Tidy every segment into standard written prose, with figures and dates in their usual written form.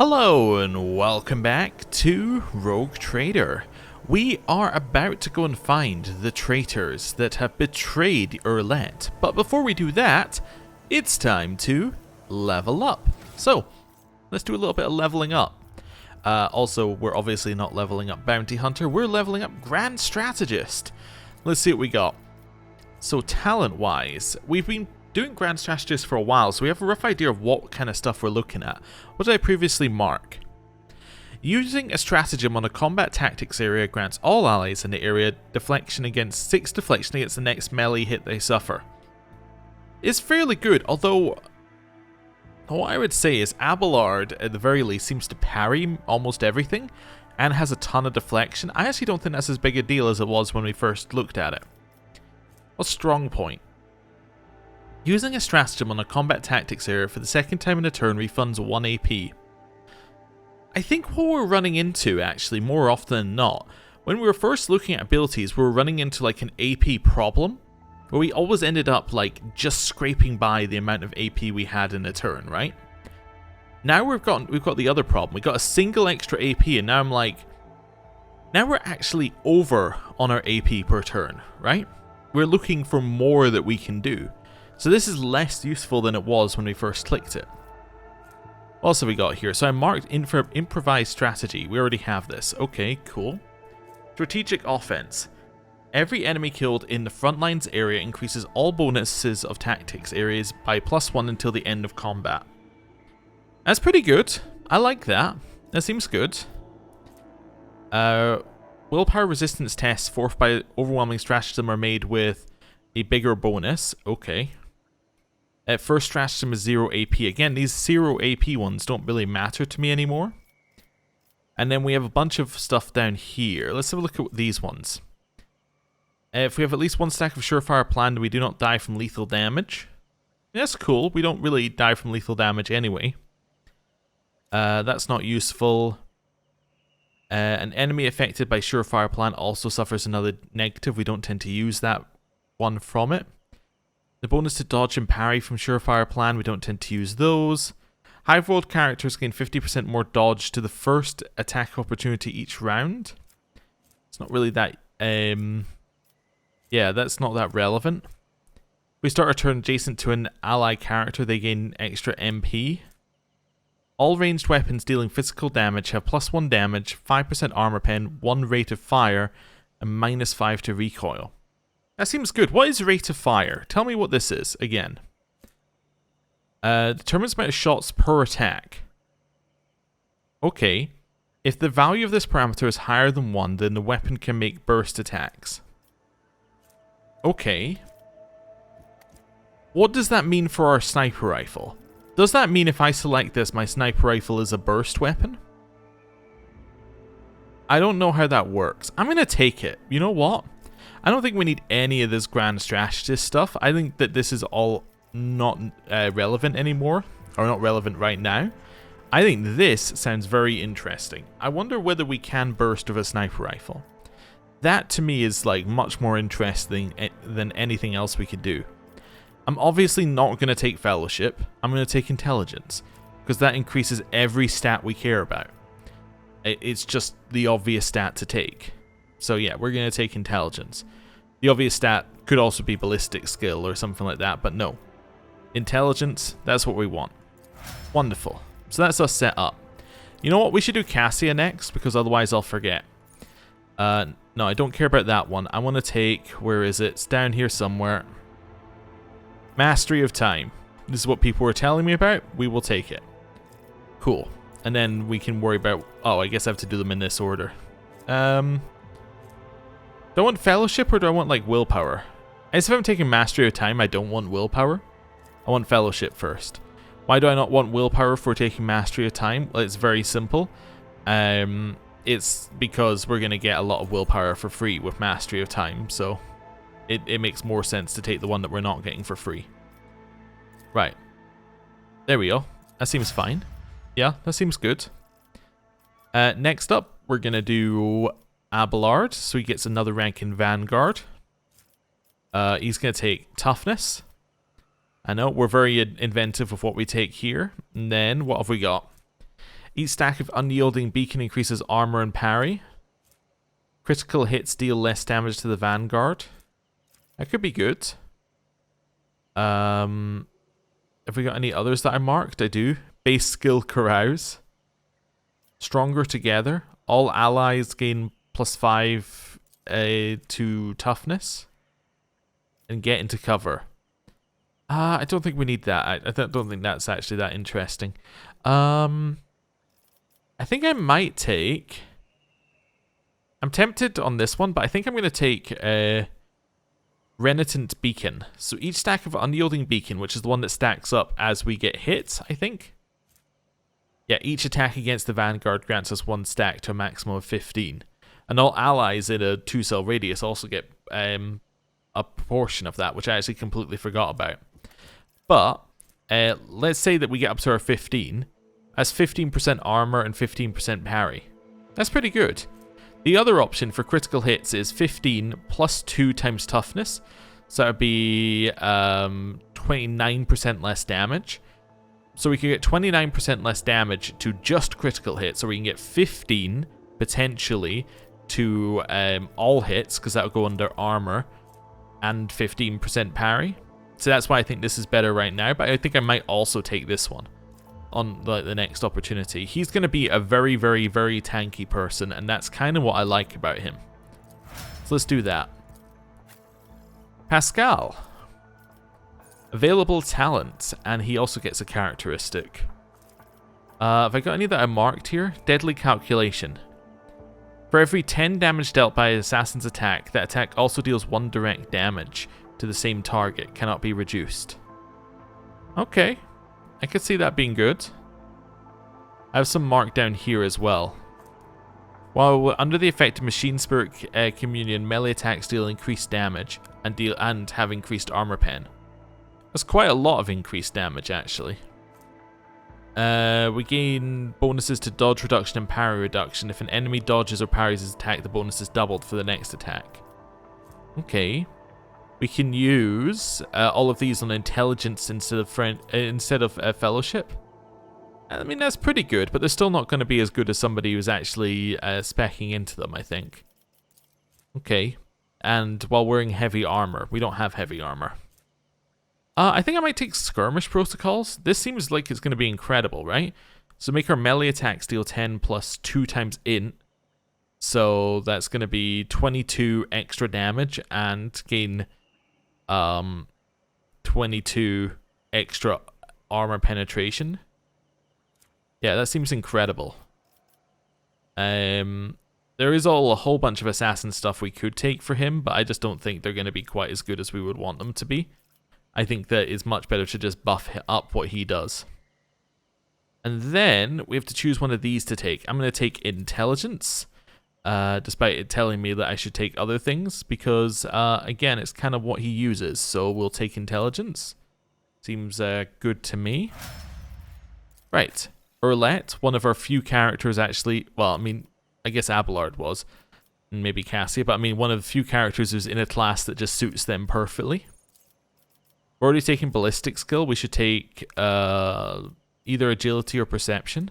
Hello and welcome back to Rogue Trader. We are about to go and find the traitors that have betrayed the Urlet, but before we do that, it's time to level up. So, let's do a little bit of leveling up. Also, we're obviously not leveling up Bounty Hunter, we're leveling up Grand Strategist. Let's see what we got. So talent-wise, we've been doing Grand Strategist for a while, so we have a rough idea of what kind of stuff we're looking at. What did I previously mark? Using a stratagem on a combat tactics area grants all allies in the area deflection against 6 deflection against the next melee hit they suffer. It's fairly good, although what I would say is Abelard, at the very least, seems to parry almost everything and has a ton of deflection. I actually don't think that's as big a deal as it was when we first looked at it. A strong point. Using a stratagem on a combat tactics area for the second time in a turn refunds 1 AP. I think what we're running into, actually, more often than not, when we were first looking at abilities, we were running into like an AP problem, where we always ended up like just scraping by the amount of AP we had in a turn, right? Now we've got the other problem. We got a single extra AP, and now I'm like, now we're actually over on our AP per turn, right? We're looking for more that we can do. So this is less useful than it was when we first clicked it. What else have we got here? So I marked improvised strategy. We already have this. Okay, cool. Strategic offense. Every enemy killed in the front lines area increases all bonuses of tactics areas by +1 until the end of combat. That's pretty good. I like that. That seems good. Willpower resistance tests forced by overwhelming stratagem are made with a bigger bonus. Okay. First stratagem is 0 AP. Again, these 0 AP ones don't really matter to me anymore. And then we have a bunch of stuff down here. Let's have a look at these ones. If we have at least 1 stack of surefire planned, we do not die from lethal damage. That's cool. We don't really die from lethal damage anyway. That's not useful. An enemy affected by surefire plan also suffers another negative. We don't tend to use that one from it. The bonus to dodge and parry from surefire plan, we don't tend to use those. High-rolled characters gain 50% more dodge to the first attack opportunity each round. It's not really that, yeah, that's not that relevant. If we start our turn adjacent to an ally character, they gain extra MP. All ranged weapons dealing physical damage have +1 damage, 5% armor pen, 1 rate of fire, and -5 to recoil. That seems good. What is rate of fire? Tell me what this is, again. Determines the amount of shots per attack. Okay. If the value of this parameter is higher than 1, then the weapon can make burst attacks. Okay. What does that mean for our sniper rifle? Does that mean if I select this, my sniper rifle is a burst weapon? I don't know how that works. I'm going to take it. You know what? I don't think we need any of this Grand Strategist stuff. I think that this is all not relevant anymore, or not relevant right now. I think this sounds very interesting. I wonder whether we can burst with a sniper rifle. That to me is like much more interesting than anything else we could do. I'm obviously not going to take Fellowship. I'm going to take Intelligence, because that increases every stat we care about. It's just the obvious stat to take. So yeah, we're going to take Intelligence. The obvious stat could also be Ballistic Skill or something like that, but no. Intelligence, that's what we want. Wonderful. So that's us set up. You know what? We should do Cassia next, because otherwise I'll forget. No, I don't care about that one. I want to take... Where is it? It's down here somewhere. Mastery of Time. This is what people were telling me about. We will take it. Cool. And then we can worry about... Oh, I guess I have to do them in this order. Do I want Fellowship or do I want, like, Willpower? I guess if I'm taking Mastery of Time, I don't want Willpower. I want Fellowship first. Why do I not want Willpower for taking Mastery of Time? Well, it's very simple. It's because we're going to get a lot of Willpower for free with Mastery of Time, so it makes more sense to take the one that we're not getting for free. Right. There we go. That seems fine. Yeah, that seems good. Next up, we're going to do Abelard, so he gets another rank in Vanguard. He's going to take Toughness. I know, we're very inventive with what we take here. And then, what have we got? Each stack of unyielding beacon increases armor and parry. Critical hits deal less damage to the vanguard. That could be good. Have we got any others that I marked? I do. Base skill carouse. Stronger together. All allies gain +5 to toughness. And get into cover. I don't think we need that. I don't think that's actually that interesting. I think I might take... I'm tempted on this one, but I think I'm going to take Renitent Beacon. So each stack of Unyielding Beacon, which is the one that stacks up as we get hit, I think. Yeah, each attack against the Vanguard grants us 1 stack to a maximum of 15. And all allies in a 2-cell radius also get a proportion of that, which I actually completely forgot about. But let's say that we get up to our 15. That's 15% armor and 15% parry. That's pretty good. The other option for critical hits is 15 plus 2 times toughness. So that would be 29% less damage. So we can get 29% less damage to just critical hits. So we can get 15 potentially to all hits, because that will go under armor, and 15% parry. So that's why I think this is better right now. But I think I might also take this one on the next opportunity. He's going to be a very, very, very tanky person, and that's kind of what I like about him. So let's do that. Pascal. Available talent, and he also gets a characteristic. Have I got any that I marked here? Deadly calculation. For every 10 damage dealt by an assassin's attack, that attack also deals 1 direct damage to the same target, cannot be reduced. Okay. I could see that being good. I have some marked down here as well. While we're under the effect of Machine Spirit Communion, melee attacks deal increased damage and have increased armor pen. That's quite a lot of increased damage, actually. We gain bonuses to dodge reduction and parry reduction. If an enemy dodges or parries his attack, the bonus is doubled for the next attack. Okay. We can use all of these on intelligence instead of fellowship. I mean, that's pretty good, but they're still not going to be as good as somebody who's actually speccing into them, I think. Okay. And while wearing heavy armor. We don't have heavy armor. I think I might take Skirmish Protocols. This seems like it's going to be incredible, right? So make our melee attacks deal 10 plus 2 times int. So that's going to be 22 extra damage and gain 22 extra armor penetration. Yeah, that seems incredible. There is a whole bunch of assassin stuff we could take for him, but I just don't think they're going to be quite as good as we would want them to be. I think that it's much better to just buff up what he does. And then we have to choose one of these to take. I'm going to take Intelligence, despite it telling me that I should take other things, because, again, it's kind of what he uses. So we'll take Intelligence. Seems good to me. Right. Urlet, one of our few characters actually, well, I mean, I guess Abelard was, and maybe Cassia, but I mean, one of the few characters who's in a class that just suits them perfectly. We're already taking ballistic skill. We should take either agility or perception.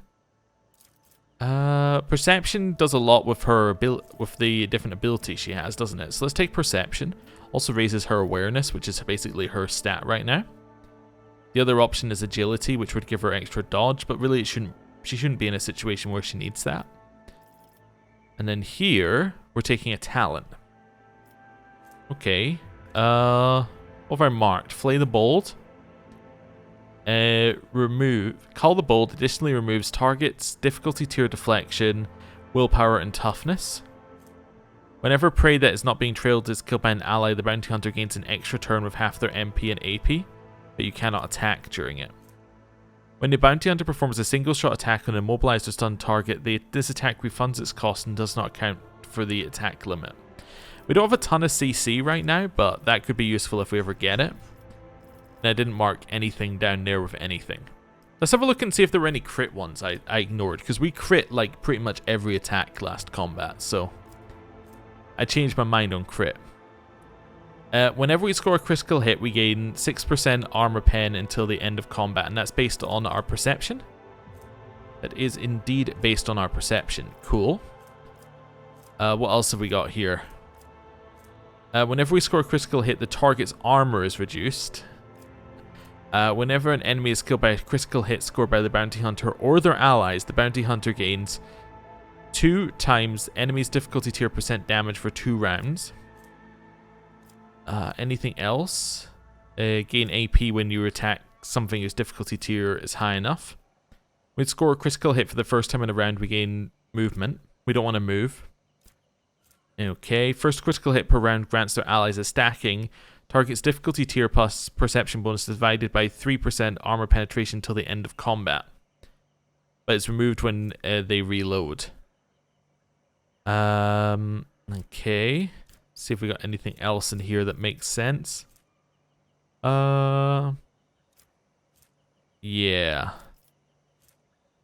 Perception does a lot with her with the different abilities she has, doesn't it? So let's take perception. Also raises her awareness, which is basically her stat right now. The other option is agility, which would give her extra dodge, but really she shouldn't be in a situation where she needs that. And then here we're taking a talent. Okay. What have I marked? Flay the Bold. Call the Bold additionally removes targets, difficulty tier deflection, willpower, and toughness. Whenever prey that is not being trailed is killed by an ally, the bounty hunter gains an extra turn with half their MP and AP, but you cannot attack during it. When the bounty hunter performs a single shot attack on an immobilized or stunned target, this attack refunds its cost and does not count for the attack limit. We don't have a ton of CC right now, but that could be useful if we ever get it. And I didn't mark anything down there with anything. Let's have a look and see if there were any crit ones I ignored, because we crit like pretty much every attack last combat, so I changed my mind on crit. Whenever we score a critical hit, we gain 6% armor pen until the end of combat, and that's based on our perception. That is indeed based on our perception. Cool. What else have we got here? Whenever we score a critical hit, the target's armor is reduced. Whenever an enemy is killed by a critical hit scored by the bounty hunter or their allies, the bounty hunter gains 2 times enemy's difficulty tier % damage for 2 rounds. Anything else? Gain AP when you attack something whose difficulty tier is high enough. We'd score a critical hit for the first time in a round, we gain movement. We don't want to move. Okay, first critical hit per round grants their allies a stacking. Target's difficulty tier plus perception bonus divided by 3% armor penetration till the end of combat. But it's removed when they reload. Okay. See if we got anything else in here that makes sense. Yeah.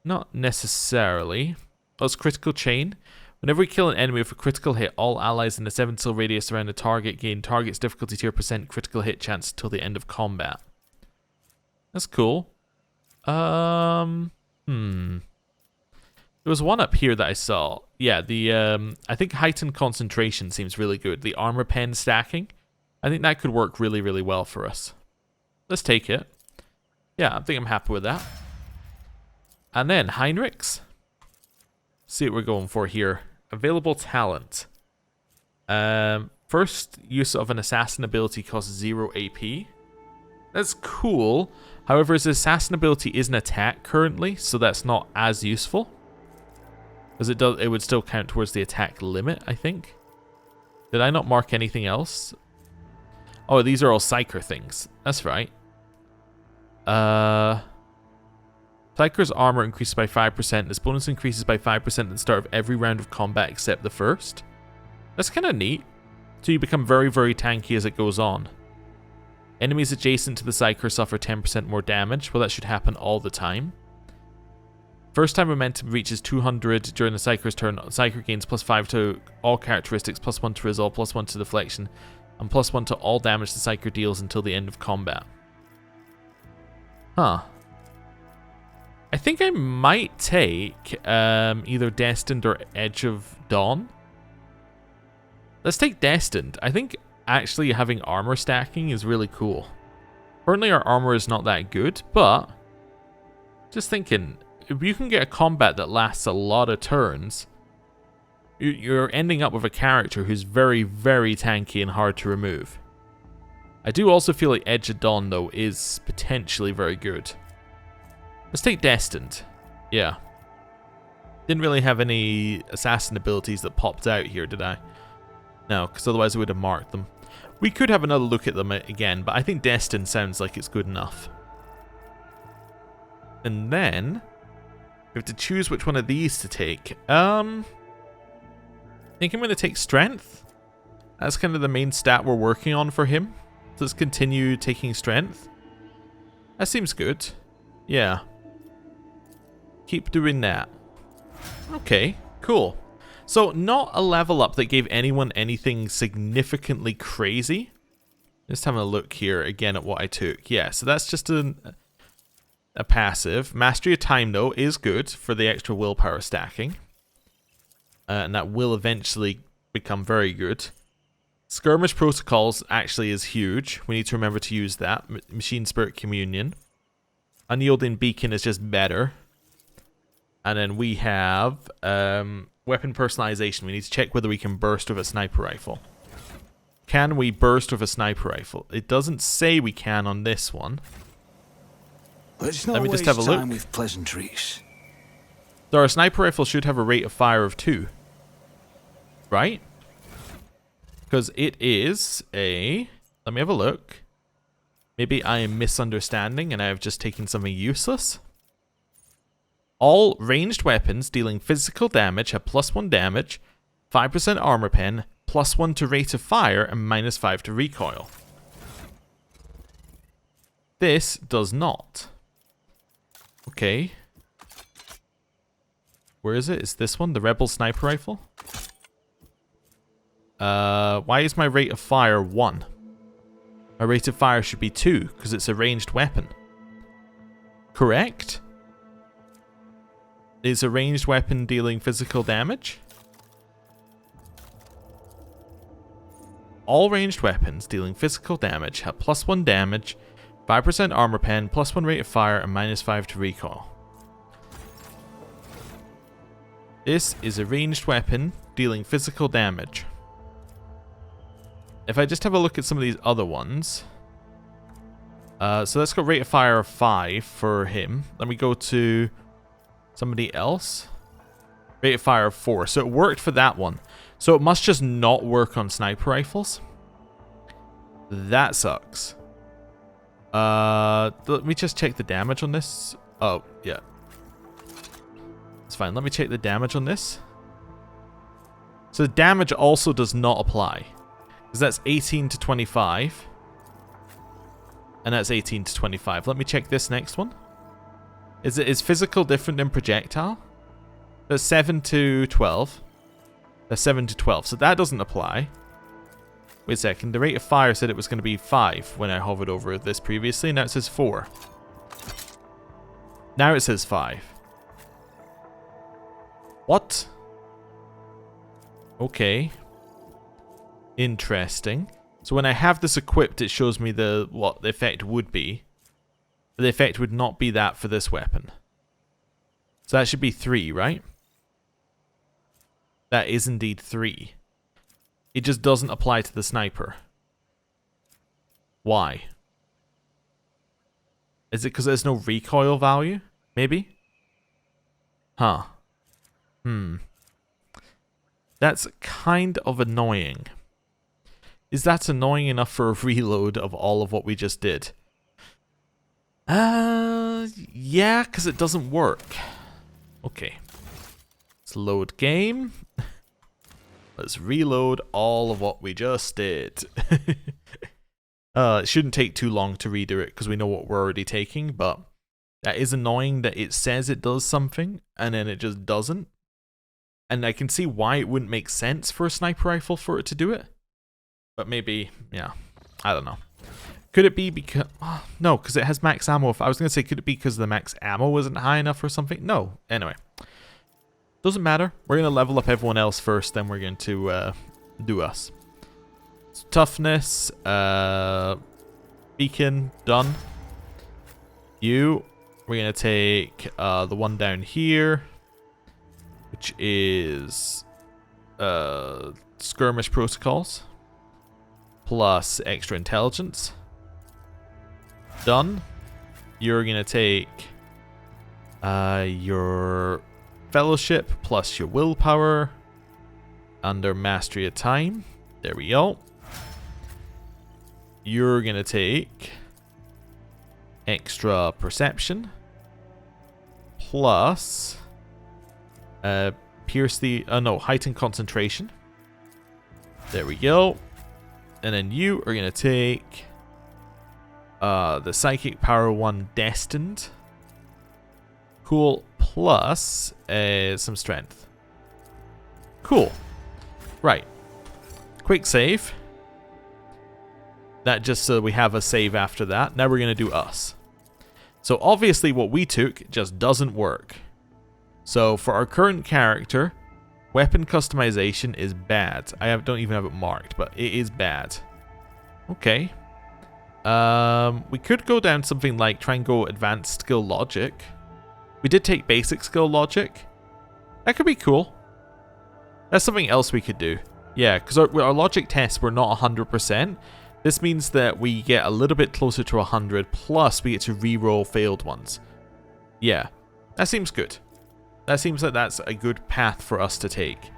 Not necessarily. Oh, it's critical chain. Whenever we kill an enemy with a critical hit, all allies in a 7 cell radius around the target gain target's difficulty tier % critical hit chance till the end of combat. That's cool. There was one up here that I saw. Yeah, the I think heightened concentration seems really good. The armor pen stacking. I think that could work really, really well for us. Let's take it. Yeah, I think I'm happy with that. And then Heinrichs. See what we're going for here. Available talent. First use of an assassin ability costs 0 AP. That's cool. However, his assassin ability is an attack currently, so that's not as useful. Because it would still count towards the attack limit, I think. Did I not mark anything else? Oh, these are all Psyker things. That's right. Psyker's armor increases by 5%. This bonus increases by 5% at the start of every round of combat except the first. That's kind of neat. So you become very, very tanky as it goes on. Enemies adjacent to the Psyker suffer 10% more damage. Well, that should happen all the time. First time momentum reaches 200 during the Psyker's turn. Psyker gains +5 to all characteristics, +1 to resolve, +1 to deflection, and +1 to all damage the Psyker deals until the end of combat. Huh. I think I might take either Destined or Edge of Dawn. Let's take Destined. I think actually having armor stacking is really cool. Currently our armor is not that good, but just thinking, if you can get a combat that lasts a lot of turns, you're ending up with a character who's very, very tanky and hard to remove. I do also feel like Edge of Dawn, though, is potentially very good. Let's take Destined. Yeah. Didn't really have any assassin abilities that popped out here, did I? No, because otherwise I would have marked them. We could have another look at them again, but I think Destined sounds like it's good enough. And then we have to choose which one of these to take. I think I'm going to take Strength. That's kind of the main stat we're working on for him. So let's continue taking Strength. That seems good. Yeah. Keep doing that. Okay, cool. So not a level up that gave anyone anything significantly crazy. Just having a look here again at what I took. Yeah, so that's just a passive. Mastery of Time, though, is good for the extra willpower stacking. And that will eventually become very good. Skirmish Protocols actually is huge. We need to remember to use that. Machine Spirit Communion. Unyielding Beacon is just better. And then we have weapon personalization. We need to check whether we can burst with a sniper rifle. Can we burst with a sniper rifle? It doesn't say we can on this one. Let me just have a look. With pleasantries. So our sniper rifle should have a rate of fire of 2. Right? Because it is a... Let me have a look. Maybe I am misunderstanding and I have just taken something useless. All ranged weapons dealing physical damage have +1 damage, 5% armor pen, +1 to rate of fire, and -5 to recoil. This does not. Okay. Where is it? Is this one? The Rebel Sniper Rifle? Why is my rate of fire 1? My rate of fire should be 2, because it's a ranged weapon. Correct? is a ranged weapon dealing physical damage. All ranged weapons dealing physical damage have +1 damage, 5% armor pen, +1 rate of fire, and -5 to recoil. This is a ranged weapon dealing physical damage. If I just have a look at some of these other ones. So let's go rate of fire of 5 for him. Let me go to somebody else. Rate of fire of 4. So it worked for that one. So it must just not work on sniper rifles. That sucks. Let me just check the damage on this. Oh, yeah. It's fine. Let me check the damage on this. So the damage also does not apply. Because that's 18 to 25. And that's 18 to 25. Let me check this next one. Is physical different than projectile? That's 7 to 12. That's 7 to 12. So that doesn't apply. Wait a second. The rate of fire said it was going to be 5 when I hovered over this previously. Now it says 4. Now it says 5. What? Okay. Interesting. So when I have this equipped, it shows me what the effect would be. But the effect would not be that for this weapon. So that should be 3, right? That is indeed 3. It just doesn't apply to the sniper. Why? Is it because there's no recoil value? Maybe? Huh. That's kind of annoying. Is that annoying enough for a reload of all of what we just did? Yeah, because it doesn't work. Okay. Let's load game. Let's reload all of what we just did. It shouldn't take too long to redo it because we know what we're already taking, but that is annoying that it says it does something and then it just doesn't. And I can see why it wouldn't make sense for a sniper rifle for it to do it. But maybe, yeah, I don't know. Could it be because... Oh, no, because it has max ammo. If I was going to say, could it be because the max ammo wasn't high enough or something? No. Anyway. Doesn't matter. We're going to level up everyone else first, then we're going to do us. So, toughness. Beacon. Done. You. We're going to take the one down here. Which is... skirmish protocols. Plus extra intelligence. Done. You're going to take your fellowship plus your willpower under mastery of time. There we go. You're going to take extra perception plus pierce the... heightened concentration. There we go. And then you are going to take the Psychic Power 1 Destined. Cool. Plus some strength. Cool. Right. Quick save. That just so we have a save after that. Now we're going to do us. So obviously what we took just doesn't work. So for our current character... Weapon customization is bad. Don't even have it marked, but it is bad. Okay. We could go down something like try and go advanced skill logic. We did take basic skill logic. That could be cool. That's something else we could do. Yeah, because our logic tests were not 100%. This means that we get a little bit closer to 100, plus we get to reroll failed ones. Yeah, that seems good. That seems like that's a good path for us to take.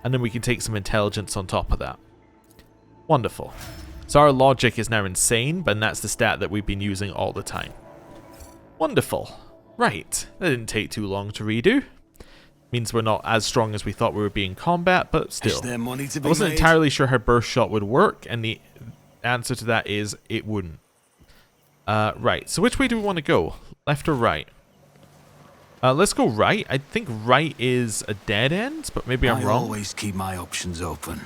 And then we can take some intelligence on top of that. Wonderful. So our logic is now insane, but that's the stat that we've been using all the time. Wonderful. Right. That didn't take too long to redo. Means we're not as strong as we thought we would be in combat, but still. I wasn't entirely sure how burst shot would work, and the answer to that is it wouldn't. Right. So which way do we want to go? Left or right? Let's go right. I think right is a dead end, but maybe I'm wrong. I always keep my options open.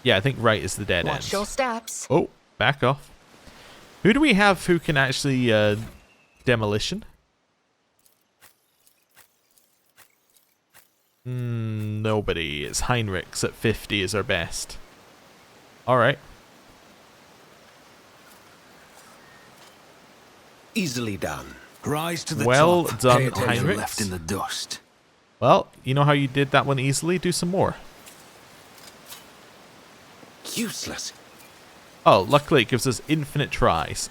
Yeah, I think right is the dead end. Watch your steps. Oh, back off. Who do we have who can actually demolition? Nobody. It's Heinrichs at 50 is our best. Alright. Easily done. Rise to the Well top. done, Pay attention. Heinrichs. Left in the dust. Well, you know how you did that one easily? Do some more. Useless. Oh, luckily it gives us infinite tries.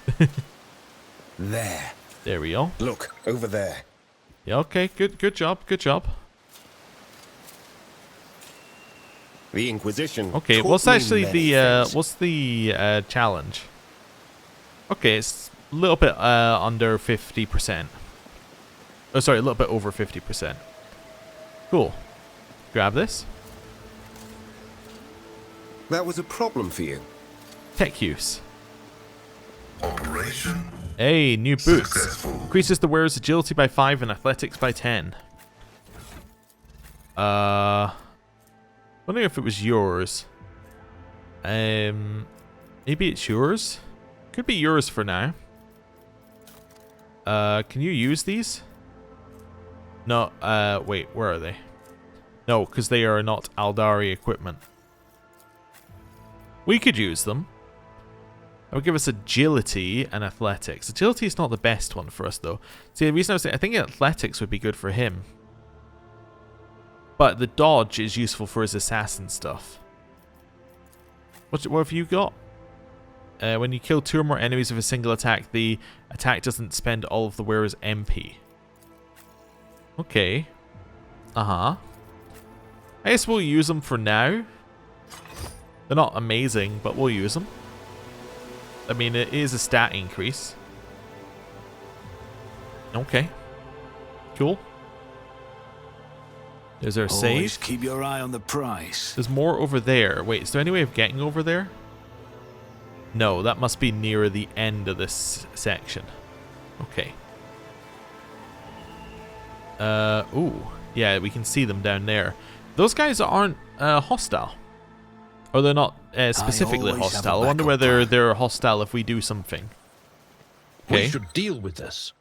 There. There we go. Look, over there. Yeah, okay, good job, good job. The Inquisition. Okay, what's actually the challenge? Okay, it's a little bit under 50%. Oh, sorry, a little bit over 50%. Cool. Grab this. That was a problem for you. Tech use. Operation Hey, new boots. successful. Increases the wearer's agility by 5 and athletics by 10. Wondering if it was yours. Maybe it's yours? Could be yours for now. Can you use these? No, wait, where are they? No, because they are not Aldari equipment. We could use them. That would give us agility and athletics. Agility is not the best one for us, though. See, the reason I was saying, I think athletics would be good for him. But the dodge is useful for his assassin stuff. What have you got? When you kill 2 or more enemies with a single attack, the attack doesn't spend all of the wearer's MP. Okay. I guess we'll use them for now. They're not amazing, but we'll use them. I mean, it is a stat increase. Okay. Cool. There's our Always save. keep your eye on the prize. There's more over there. Wait, is there any way of getting over there? No, that must be near the end of this section. Okay. Ooh. Yeah, we can see them down there. Those guys aren't hostile. Or they're not specifically always have a hostile. I wonder backup whether plan. they're hostile if we do something. Okay. We should deal with this.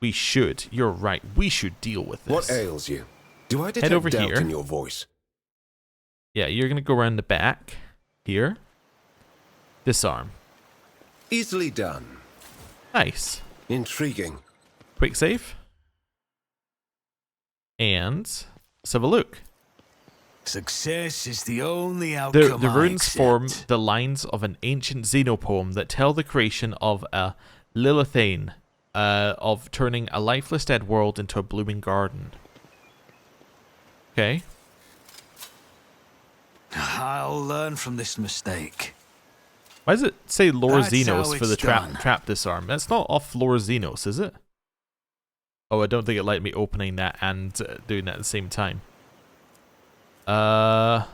We should. You're right. We should deal with this. What ails you? Do I detect over doubt here. in your voice? Yeah, you're going to go around the back. Here. Disarm. Easily done. Nice. Intriguing. Quick save. And let's have a look. Success is the only outcome. The I runes accept. form the lines of an ancient Xenopoem that tell the creation of a Lilithane, of turning a lifeless dead world into a blooming garden. Okay. I'll learn from this mistake. Why does it say Lore That's Xenos how for the it's done. trap disarm? That's not off Lore Xenos, is it? Oh, I don't think it let me opening that and doing that at the same time. Apparently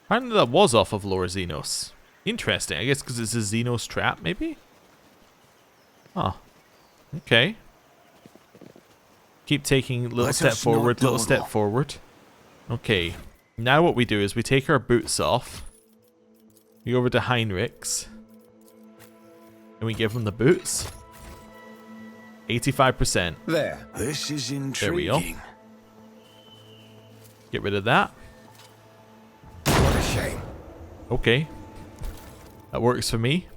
that was off of Lore Xenos. Interesting. I guess because it's a Xenos trap, maybe? Huh. Okay. Keep taking little Let step us not forward, little dawdle. step forward. Okay. Now what we do is we take our boots off. We go over to Heinrichs. And we give him the boots. 85%. There. This is There we go. intriguing. Get rid of that. What a shame. Okay. That works for me.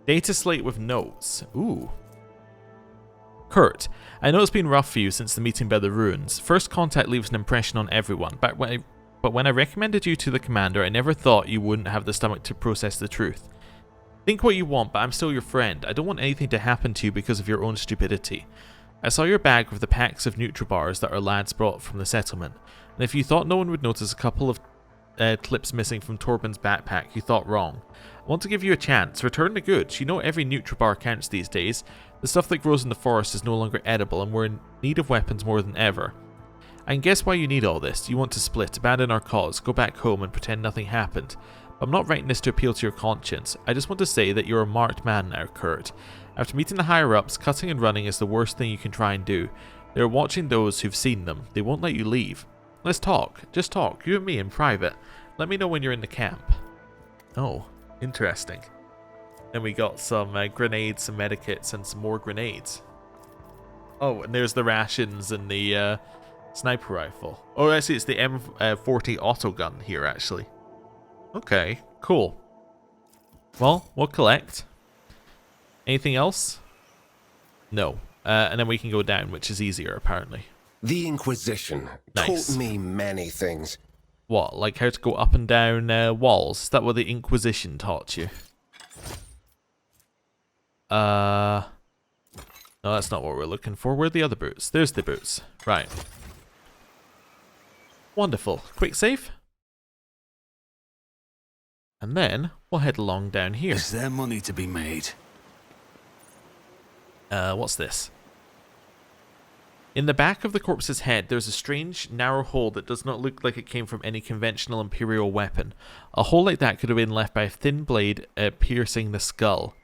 Data slate with notes. Ooh. Kurt, I know it's been rough for you since the meeting by the ruins. First contact leaves an impression on everyone, but when I recommended you to the commander, I never thought you wouldn't have the stomach to process the truth. Think what you want, but I'm still your friend. I don't want anything to happen to you because of your own stupidity. I saw your bag with the packs of Nutribars that our lads brought from the settlement, and if you thought no one would notice a couple of clips missing from Torben's backpack, you thought wrong. I want to give you a chance. Return the goods. You know every Nutribar counts these days. The stuff that grows in the forest is no longer edible, and we're in need of weapons more than ever. I can guess why you need all this. You want to split, abandon our cause, go back home and pretend nothing happened. But I'm not writing this to appeal to your conscience. I just want to say that you're a marked man now, Kurt. After meeting the higher-ups, cutting and running is the worst thing you can try and do. They're watching those who've seen them. They won't let you leave. Let's talk. Just talk. You and me in private. Let me know when you're in the camp. Oh, interesting. And we got some grenades, some medikits, and some more grenades. Oh, and there's the rations and the Sniper rifle. Oh, I see. It's the M40 auto gun here, actually. Okay, cool. Well, we'll collect. Anything else? No. And then we can go down, which is easier, apparently. The Inquisition taught me many things. What, like how to go up and down walls? Is that what the Inquisition taught you? No, that's not what we're looking for. Where are the other boots? There's the boots. Right. Wonderful. Quick save. And then we'll head along down here. Is there money to be made? What's this? In the back of the corpse's head, there's a strange, narrow hole that does not look like it came from any conventional Imperial weapon. A hole like that could have been left by a thin blade piercing the skull.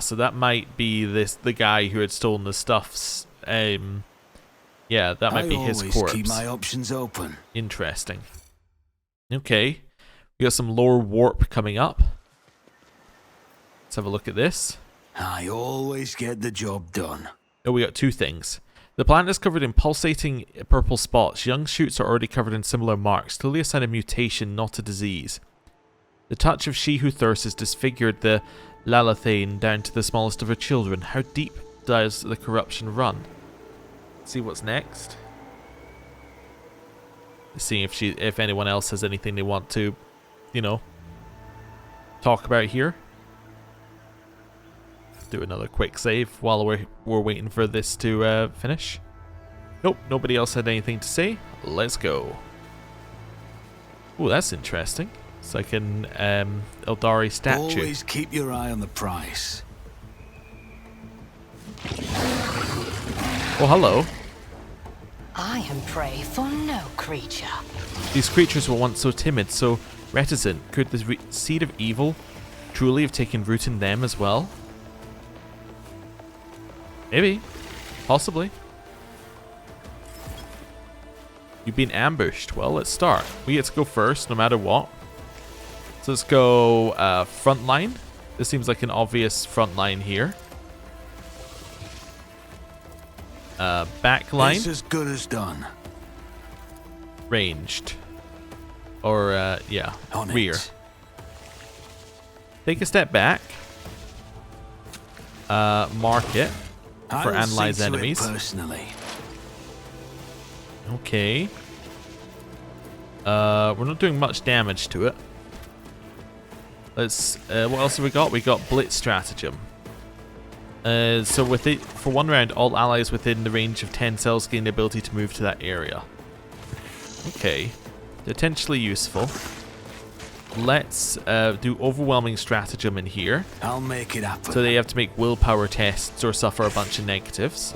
So that might be the guy who had stolen the stuffs. Yeah, that might be his corpse. I always keep my options open. Interesting. Okay. We got some lore warp coming up. Let's have a look at this. I always get the job done. Oh, we got two things. The planet is covered in pulsating purple spots. Young shoots are already covered in similar marks, clearly a sign of mutation, not a disease. The touch of she who thirsts has disfigured the Lalathane down to the smallest of her children. How deep does the corruption run? Let's see what's next. Seeing if anyone else has anything they want to, you know, talk about here. Do another quick save while we're waiting for this to finish. Nope, nobody else had anything to say. Let's go. Oh, that's interesting. It's like an Eldari statue. Always keep your eye on the price. Oh, hello. I am prey for no creature. These creatures were once so timid, so reticent. Could the seed of evil truly have taken root in them as well? Maybe. Possibly. You've been ambushed. Well, let's start. We get to go first, no matter what. So let's go front line. This seems like an obvious front line here. Back line. It's as good as done. Ranged. Or, yeah, On rear. it. Take a step back. Mark it. For I will analyze see to it enemies. personally. Okay. We're not doing much damage to it. Let's. What else have we got? We got Blitz Stratagem. So with it, for one round, all allies within the range of 10 cells gain the ability to move to that area. Okay. Potentially useful. Let's do Overwhelming Stratagem in here. I'll make it happen. So they have to make willpower tests or suffer a bunch of negatives.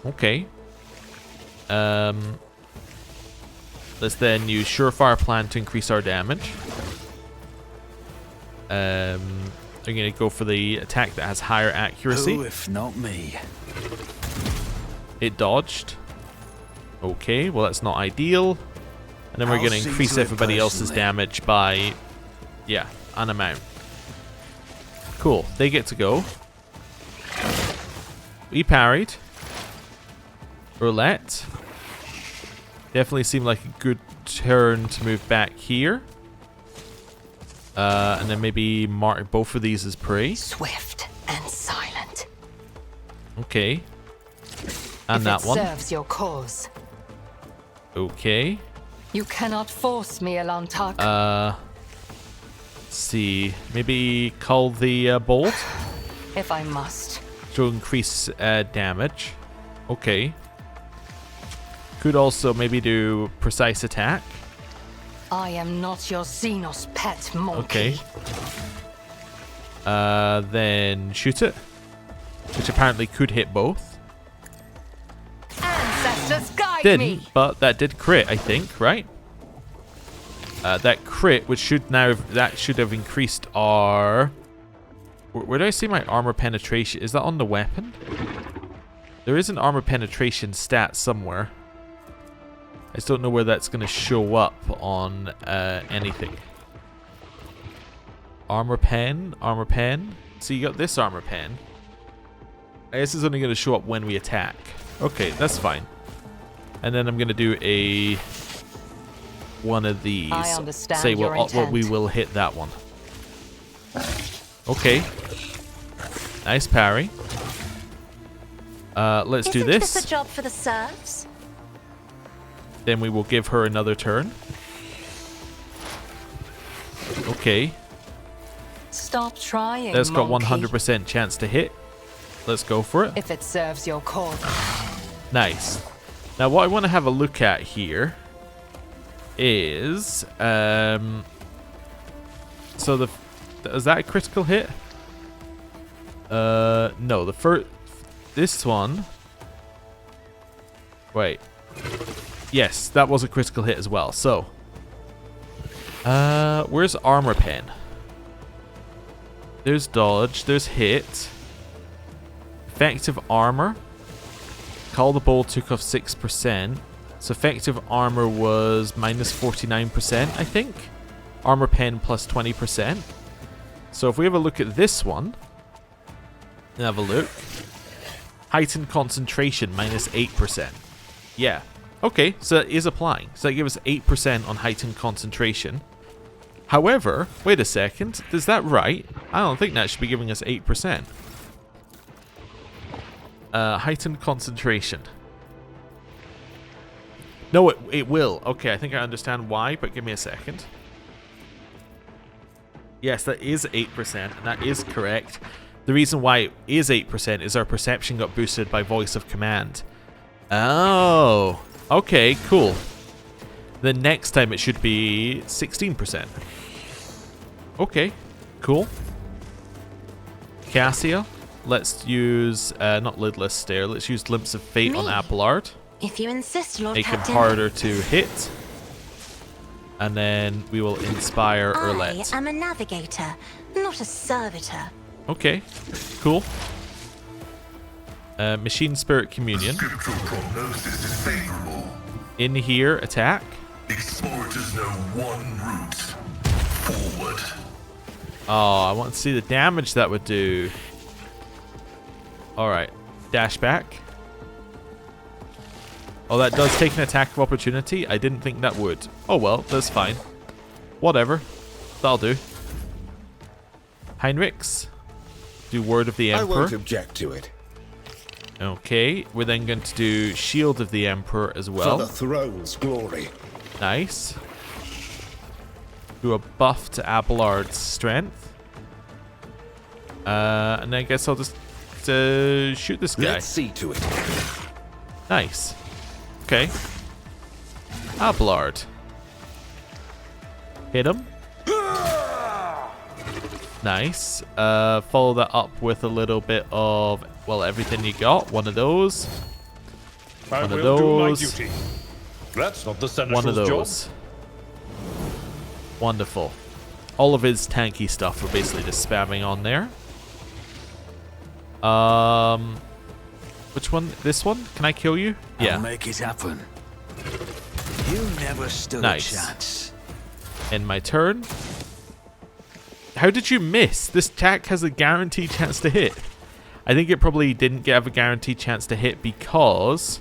Okay. Let's then use Surefire Plan to increase our damage. I'm going to go for the attack that has higher accuracy. Who if not me? It dodged. Okay, well that's not ideal. And then we're going to see increase to it everybody else's personally. damage by, yeah, an amount. Cool, they get to go. We parried. Roulette. Definitely seemed like a good turn to move back here. And then maybe mark both of these as prey. Swift and silent. Okay. And if that it one. serves your cause. Okay. You cannot force me, Elantak. Let's see. Maybe call the bolt if I must. to increase damage. Okay. Could also maybe do precise attack. I am not your Xenos pet monkey. Okay. Then shoot it, which apparently could hit both. Ancestors guide Didn't, me. but that did crit, I think, right? That crit, which should now that should have increased our. Where do I see my armor penetration? Is that on the weapon? There is an armor penetration stat somewhere. I just don't know where that's going to show up on anything. Armor pen, armor pen. So you got this armor pen. I guess it's only going to show up when we attack. Okay, that's fine. And then I'm going to do a one of these. I understand Say, your intent. we will hit that one. Okay. Nice parry. Let's do this. Isn't this a job for the serfs? Then we will give her another turn. Okay. Stop trying. That's got monkey. 100% chance to hit. Let's go for it. If it serves your cause. Nice. Now what I want to have a look at here is so is that a critical hit? No, the first this one. Wait. Yes, that was a critical hit as well. So where's armor pen? There's dodge, there's hit. Effective armor. Call the bowl took off 6%. So effective armor was minus 49%, I think. Armor pen plus 20%. So if we have a look at this one, and have a look. Heightened concentration minus 8%. Yeah. Okay, so it is applying. So that gives us 8% on heightened concentration. However, wait a second. Is that right? I don't think that should be giving us 8%. Heightened concentration. No, it will. Okay, I think I understand why, but give me a second. Yes, that is 8%, and that is correct. The reason why it is 8% is our perception got boosted by voice of command. Oh, okay, cool. The next time it should be 16%. Okay, cool. Cassia. Let's use, not Lidless Stare, let's use Glimpse of Fate on Me? Abelard. If you insist, Lord Make him Captain. harder to hit. And then we will inspire I Urlet. am a navigator, not a servitor. Okay, cool. Machine Spirit Communion. Scriptural prognosis is favorable. In here, attack. Explorers know one route. Forward. Oh, I want to see the damage that would do. Alright, dash back. Oh, that does take an attack of opportunity. I didn't think that would. Oh well, that's fine. Whatever. That'll do. Heinrichs. Do Word of the I Emperor. won't object to it. Okay, we're then going to do Shield of the Emperor as well. For the throne's glory. Nice. Do a buff to Abelard's strength. And then I guess I'll just shoot this guy. Let's see to it. Nice. Okay. Abelard. Hit him. Nice. Follow that up with a little bit of, well, everything you got. One of those. I One of will do my those. duty. That's not the One of senator's job. those. Wonderful. All of his tanky stuff we're basically just spamming on there. Which one? This one? Can I kill you? Yeah. I'll make it happen. You never stood Nice. a chance. End my turn. How did you miss? This attack has a guaranteed chance to hit. I think it probably didn't have a guaranteed chance to hit because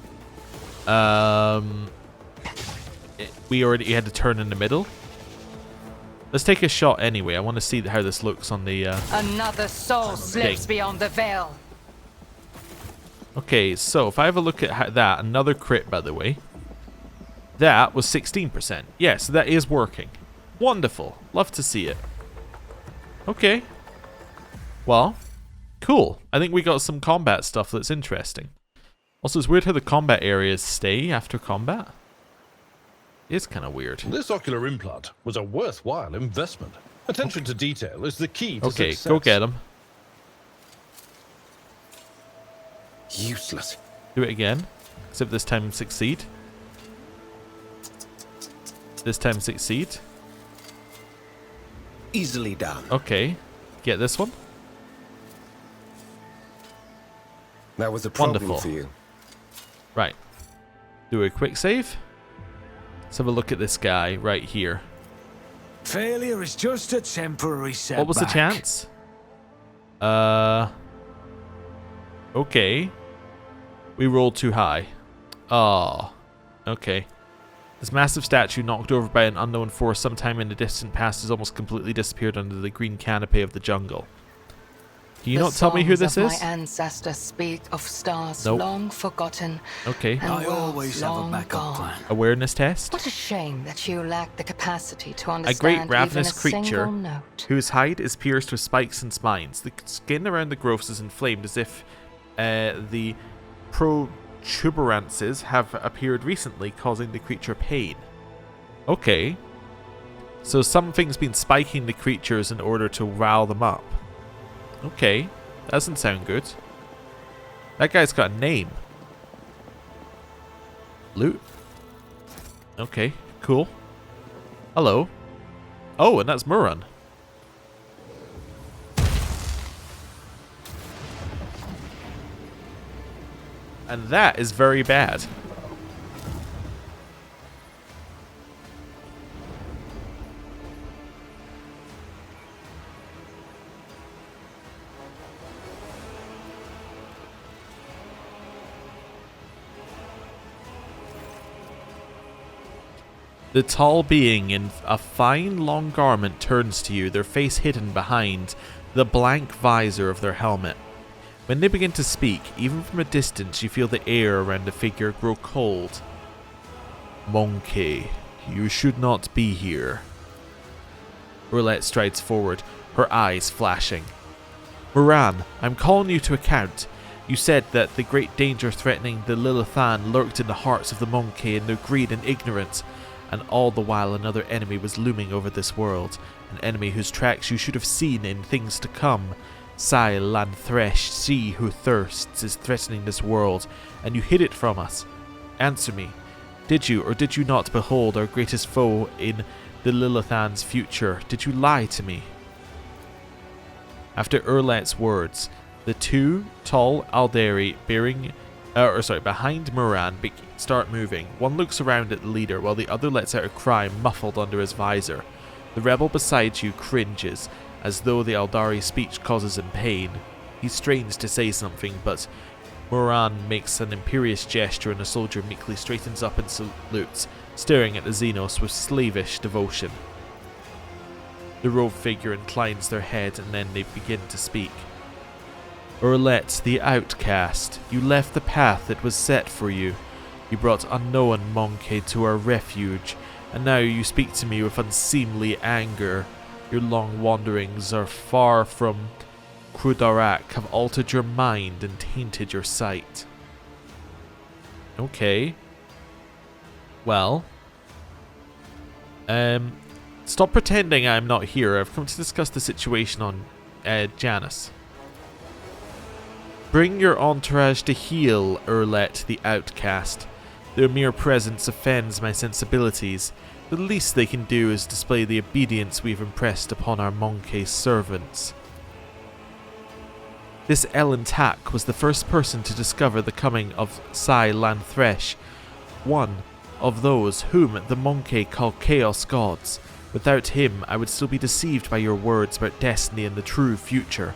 we already had to turn in the middle. Let's take a shot anyway. I want to see how this looks on the Another soul slips beyond the veil. Okay, so if I have a look at that, another crit by the way. That was 16%. Yes, that is working. Wonderful. Love to see it. Okay. Well, cool. I think we got some combat stuff that's interesting. Also, it's weird how the combat areas stay after combat. It's kind of weird. This ocular implant was a worthwhile investment. Attention to detail is the key to Okay, success. go get him. Useless. Do it again. Except this time succeed. This time succeed. Easily done. Okay. Get this one. That was a problem Wonderful. for you. Right. Do a quick save. Let's have a look at this guy right here. Failure is just a temporary setback. What was the chance? Okay. We rolled too high. Oh. Okay. This massive statue, knocked over by an unknown force sometime in the distant past, has almost completely disappeared under the green canopy of the jungle. Can you not tell me who this is? My ancestors speak of stars Nope. long forgotten. Okay. And I always have a long backup gone. plan. Awareness test. What a shame that you lack the capacity to A understand great ravenous even a creature single note. whose hide is pierced with spikes and spines. The skin around the growths is inflamed as if the protuberances have appeared recently, causing the creature pain. Okay. So something's been spiking the creatures in order to rile them up. Okay. Doesn't sound good. That guy's got a name. Loot. Okay, cool. Hello. Oh, and that's Muran. And that is very bad. The tall being in a fine long garment turns to you, their face hidden behind the blank visor of their helmet. When they begin to speak, even from a distance, you feel the air around the figure grow cold. Monkey, you should not be here. Roulette strides forward, her eyes flashing. Moran, I'm calling you to account. You said that the great danger threatening the Lilithan lurked in the hearts of the Monkey in their greed and ignorance, and all the while another enemy was looming over this world, an enemy whose tracks you should have seen in things to come. Sai Lanthresh, she who thirsts, is threatening this world, and you hid it from us. Answer me. Did you or did you not behold our greatest foe in the Lilithan's future? Did you lie to me? After Urlet's words, the two tall Aldari behind Moran start moving. One looks around at the leader while the other lets out a cry muffled under his visor. The rebel beside you cringes, as though the Aldari speech causes him pain. He strains to say something, but Moran makes an imperious gesture and the soldier meekly straightens up and salutes, staring at the Xenos with slavish devotion. The robed figure inclines their head and then they begin to speak. Urlet, the outcast, you left the path that was set for you. You brought unknown Monkey to our refuge, and now you speak to me with unseemly anger. Your long wanderings are far from Krudarak have altered your mind and tainted your sight. Okay. Well. Stop pretending I'm not here. I've come to discuss the situation on Janus. Bring your entourage to heal, Urlet the outcast. Their mere presence offends my sensibilities. The least they can do is display the obedience we've impressed upon our Monkey servants. This Ellen Tak was the first person to discover the coming of Sai Lanthresh, one of those whom the Monkey call Chaos Gods. Without him, I would still be deceived by your words about destiny and the true future.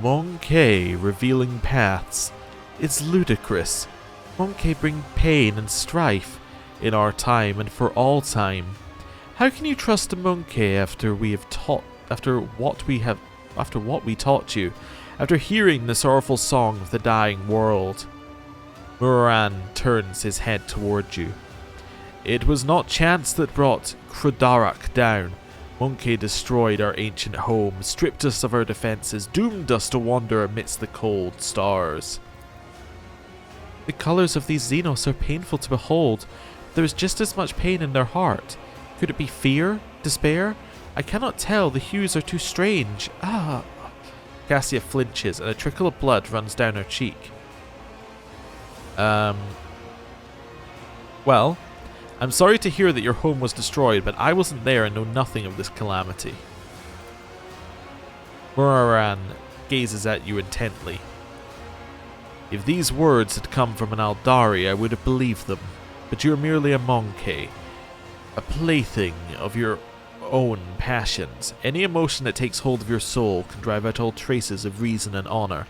Monkey revealing paths. It's ludicrous. Monkey bring pain and strife in our time and for all time. How can you trust a Monkey after what we taught you, after hearing the sorrowful song of the dying world? Moran turns his head toward you. It was not chance that brought Krudarak down. Monkey destroyed our ancient home, stripped us of our defenses, doomed us to wander amidst the cold stars. The colors of these Xenos are painful to behold. There is just as much pain in their heart. Could it be fear? Despair? I cannot tell. The hues are too strange. Ah. Cassia flinches and a trickle of blood runs down her cheek. Well, I'm sorry to hear that your home was destroyed, but I wasn't there and know nothing of this calamity. Moran gazes at you intently. If these words had come from an Aldari, I would have believed them, but you are merely a Monkey, a plaything of your own passions. Any emotion that takes hold of your soul can drive out all traces of reason and honor.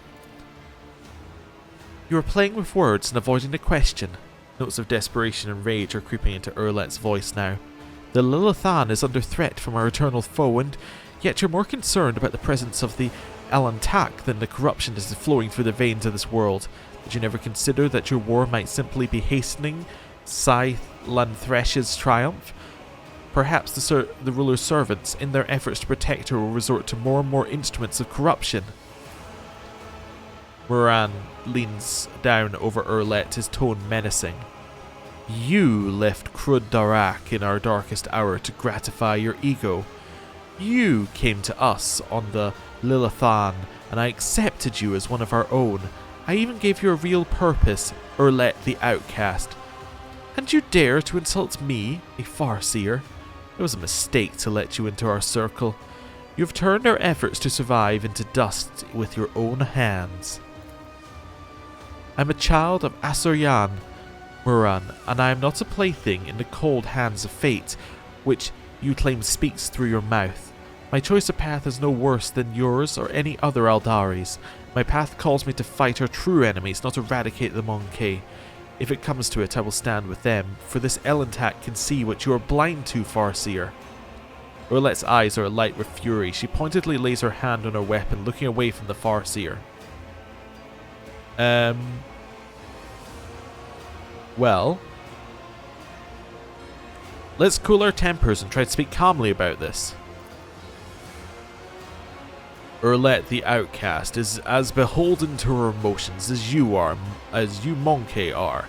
You are playing with words and avoiding the question. Notes of desperation and rage are creeping into Urlet's voice now. The Lilithan is under threat from our eternal foe, and yet you're more concerned about the presence of the Alantak than the corruption that is flowing through the veins of this world. Did you never consider that your war might simply be hastening Scythe Lanthresh's triumph? Perhaps the ruler's servants, in their efforts to protect her, will resort to more and more instruments of corruption. Moran leans down over Urlet, his tone menacing. You left Krud Darak in our darkest hour to gratify your ego. You came to us on the Lilithan, and I accepted you as one of our own. I even gave you a real purpose, Urlet the Outcast. And you dare to insult me, a Farseer? It was a mistake to let you into our circle. You have turned our efforts to survive into dust with your own hands. I'm a child of Asuryan, Muran, and I am not a plaything in the cold hands of fate, which you claim speaks through your mouth. My choice of path is no worse than yours or any other Aldari's. My path calls me to fight our true enemies, not eradicate the Monkey. If it comes to it, I will stand with them, for this Elantak can see what you are blind to, Farseer. Urlet's eyes are alight with fury. She pointedly lays her hand on her weapon, looking away from the Farseer. Well, let's cool our tempers and try to speak calmly about this. Urlet the Outcast is as beholden to her emotions as you Monkey are.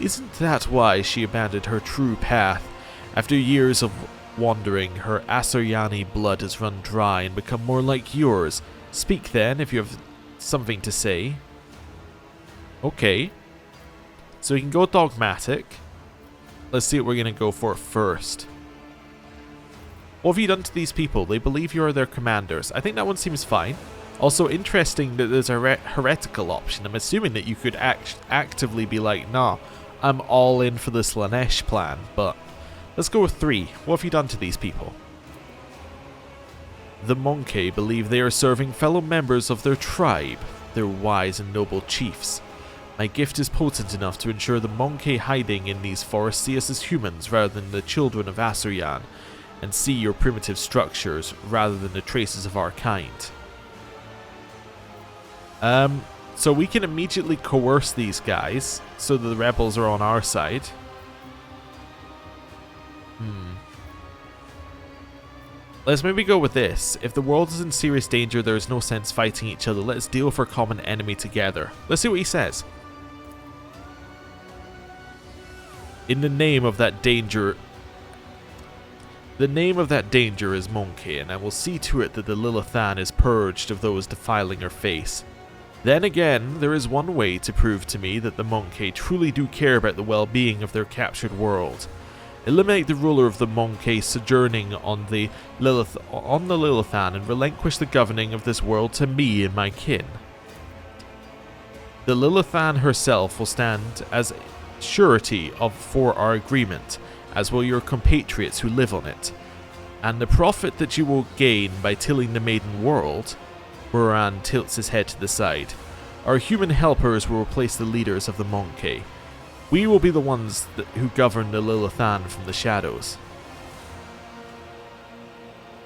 Isn't that why she abandoned her true path? After years of wandering, her Asuryani blood has run dry and become more like yours. Speak then, if you have something to say. Okay. So we can go dogmatic. Let's see what we're going to go for first. What have you done to these people? They believe you are their commanders. I think that one seems fine. Also interesting that there's a heretical option. I'm assuming that you could actively be like, nah, I'm all in for this Lanesh plan. But let's go with 3. What have you done to these people? The Monkey believe they are serving fellow members of their tribe, their wise and noble chiefs. My gift is potent enough to ensure the Monkey hiding in these forests see us as humans rather than the children of Asuryan, and see your primitive structures rather than the traces of our kind. So we can immediately coerce these guys so that the rebels are on our side. Let's maybe go with this. If the world is in serious danger, there is no sense fighting each other. Let's deal with our common enemy together. Let's see what he says. In the name of that danger... The name of that danger is Monkey, and I will see to it that the Lilithan is purged of those defiling her face. Then again, there is one way to prove to me that the Monkey truly do care about the well-being of their captured world. Eliminate the ruler of the Monkey sojourning on the Lilithan and relinquish the governing of this world to me and my kin. The Lilithan herself will stand as surety for our agreement, as will your compatriots who live on it. And the profit that you will gain by tilling the maiden world... Moran tilts his head to the side. Our human helpers will replace the leaders of the Monkey. We will be the ones who govern the Lilithan from the shadows.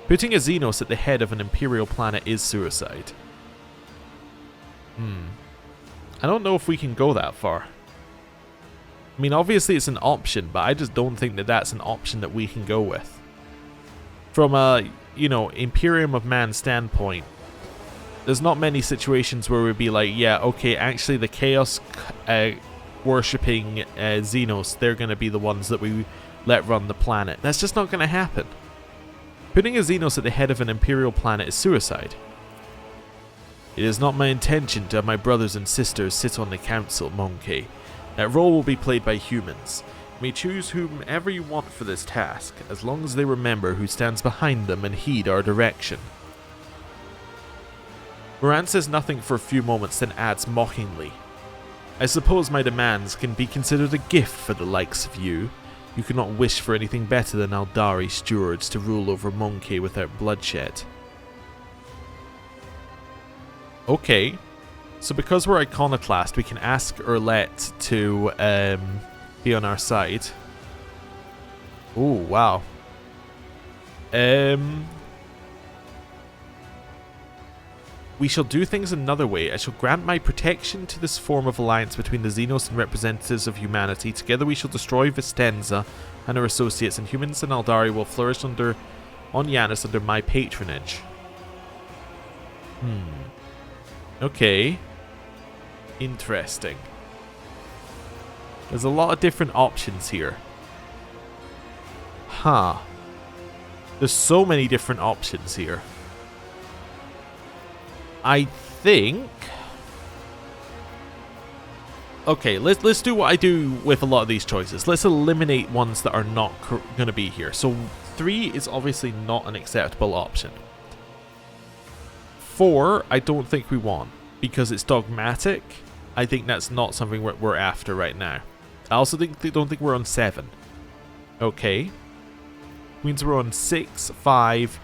Putting a Xenos at the head of an Imperial planet is suicide. I don't know if we can go that far. I mean, obviously it's an option, but I just don't think that that's an option that we can go with. From a, Imperium of Man standpoint, there's not many situations where we'd be like, yeah, okay, actually the Chaos worshipping Xenos, they're going to be the ones that we let run the planet. That's just not going to happen. Putting a Xenos at the head of an Imperial planet is suicide. It is not my intention to have my brothers and sisters sit on the council, Monkey. That role will be played by humans. You may choose whomever you want for this task, as long as they remember who stands behind them and heed our direction. Moran says nothing for a few moments, then adds mockingly, I suppose my demands can be considered a gift for the likes of you. You cannot wish for anything better than Aldari stewards to rule over Monkey without bloodshed. Okay. So because we're Iconoclast, we can ask Urlet to be on our side. Oh, wow. We shall do things another way. I shall grant my protection to this form of alliance between the Xenos and representatives of humanity. Together we shall destroy Vistenza and her associates, and humans and Aldari will flourish on Yanis under my patronage. Okay. Interesting. There's a lot of different options here. Huh. There's so many different options here. I think... Okay, let's do what I do with a lot of these choices. Let's eliminate ones that are not going to be here. So 3 is obviously not an acceptable option. 4, I don't think we want, because it's dogmatic. I think that's not something we're after right now. I also don't think we're on 7. Okay. Means we're on 6, 5,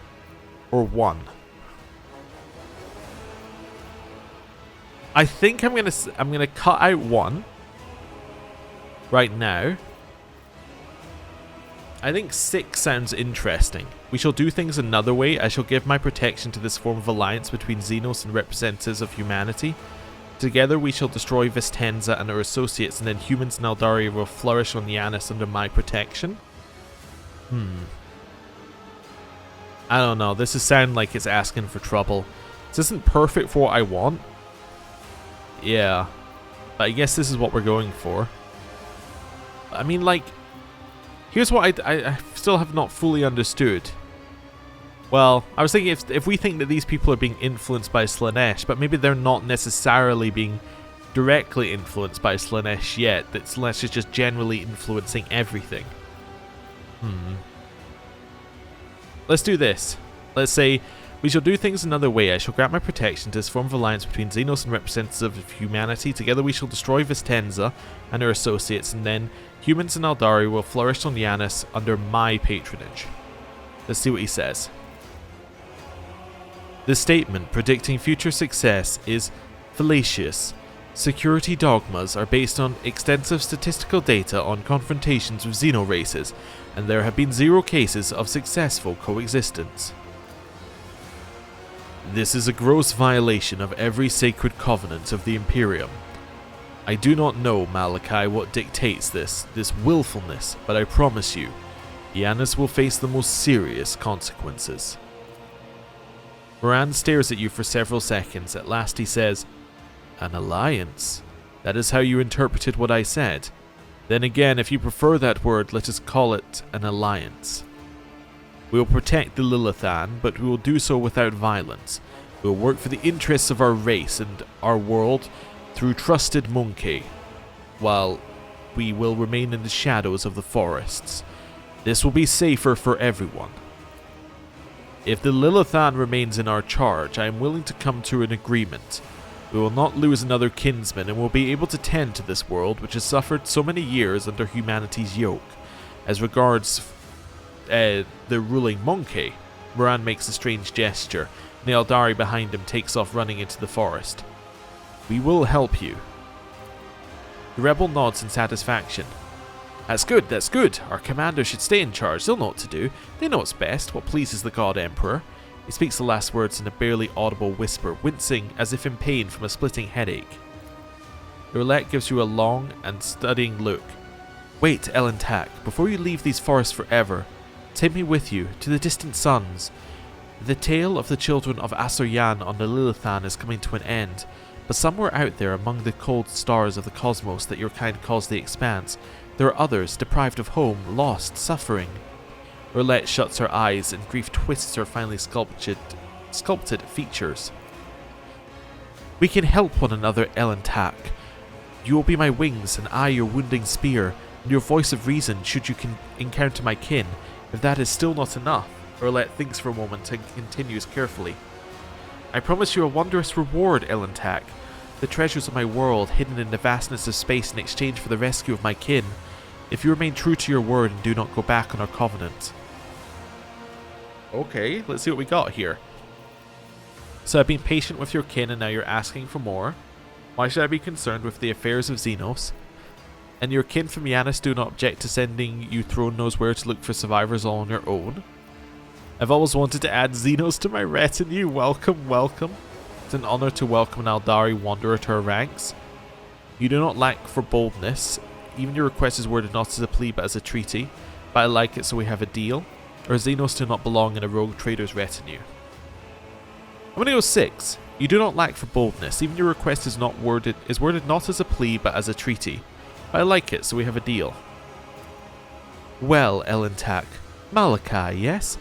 or 1. I think I'm gonna cut out 1 right now. I think 6 sounds interesting. We shall do things another way. I shall give my protection to this form of alliance between Xenos and representatives of humanity. Together we shall destroy Vistenza and her associates, and then humans and Aldari will flourish on Yanis under my protection. I don't know. This is sounding like it's asking for trouble. This isn't perfect for what I want. Yeah. But I guess this is what we're going for. I mean, like... Here's what I still have not fully understood. Well, I was thinking if we think that these people are being influenced by Slaanesh, but maybe they're not necessarily being directly influenced by Slaanesh yet, that Slaanesh is just generally influencing everything. Let's do this. Let's say, we shall do things another way. I shall grant my protection to this form of alliance between Xenos and representatives of humanity. Together we shall destroy Vistenza and her associates, and then humans and Aldari will flourish on Yanis under my patronage. Let's see what he says. This statement predicting future success is fallacious. Security dogmas are based on extensive statistical data on confrontations with Xeno races, and there have been 0 cases of successful coexistence. This is a gross violation of every sacred covenant of the Imperium. I do not know, Malachi, what dictates this willfulness, but I promise you, Yanis will face the most serious consequences. Moran stares at you for several seconds. At last he says, "An alliance? That is how you interpreted what I said. Then again, if you prefer that word, let us call it an alliance. We will protect the Lilithan, but we will do so without violence. We will work for the interests of our race and our world through trusted Monkey, while we will remain in the shadows of the forests. This will be safer for everyone. If the Lilithan remains in our charge, I am willing to come to an agreement. We will not lose another kinsman and will be able to tend to this world which has suffered so many years under humanity's yoke. As regards the ruling Monkey," Moran makes a strange gesture, and the Aldari behind him takes off running into the forest. "We will help you." The rebel nods in satisfaction. That's good. Our commander should stay in charge. They'll know what to do. They know what's best, what pleases the God Emperor." He speaks the last words in a barely audible whisper, wincing as if in pain from a splitting headache. Roulette gives you a long and studying look. "Wait, Elentak, before you leave these forests forever, take me with you to the distant suns. The tale of the children of Asuryan on the Lilithan is coming to an end, but somewhere out there among the cold stars of the cosmos that your kind calls the Expanse, there are others deprived of home, lost, suffering." Roulette shuts her eyes and grief twists her finely sculpted features. "We can help one another, Elentak. You will be my wings and I your wounding spear, and your voice of reason should you encounter my kin. If that is still not enough," Roulette thinks for a moment and continues carefully. "I promise you a wondrous reward, Elentak. The treasures of my world hidden in the vastness of space in exchange for the rescue of my kin. If you remain true to your word and do not go back on our covenant." Okay, let's see what we got here. So I've been patient with your kin and now you're asking for more. Why should I be concerned with the affairs of Xenos? And your kin from Yanis do not object to sending you throne knows where to look for survivors all on your own. I've always wanted to add Xenos to my retinue. Welcome, welcome. It's an honor to welcome an Aldari wanderer to our ranks. You do not lack for boldness. Even your request is worded not as a plea but as a treaty. But I like it, so we have a deal. Or Xenos do not belong in a rogue trader's retinue. I'm going to go 6. You do not lack for boldness. Even your request is worded not as a plea but as a treaty. But I like it, so we have a deal. Well, Elentak. Malachi, yes?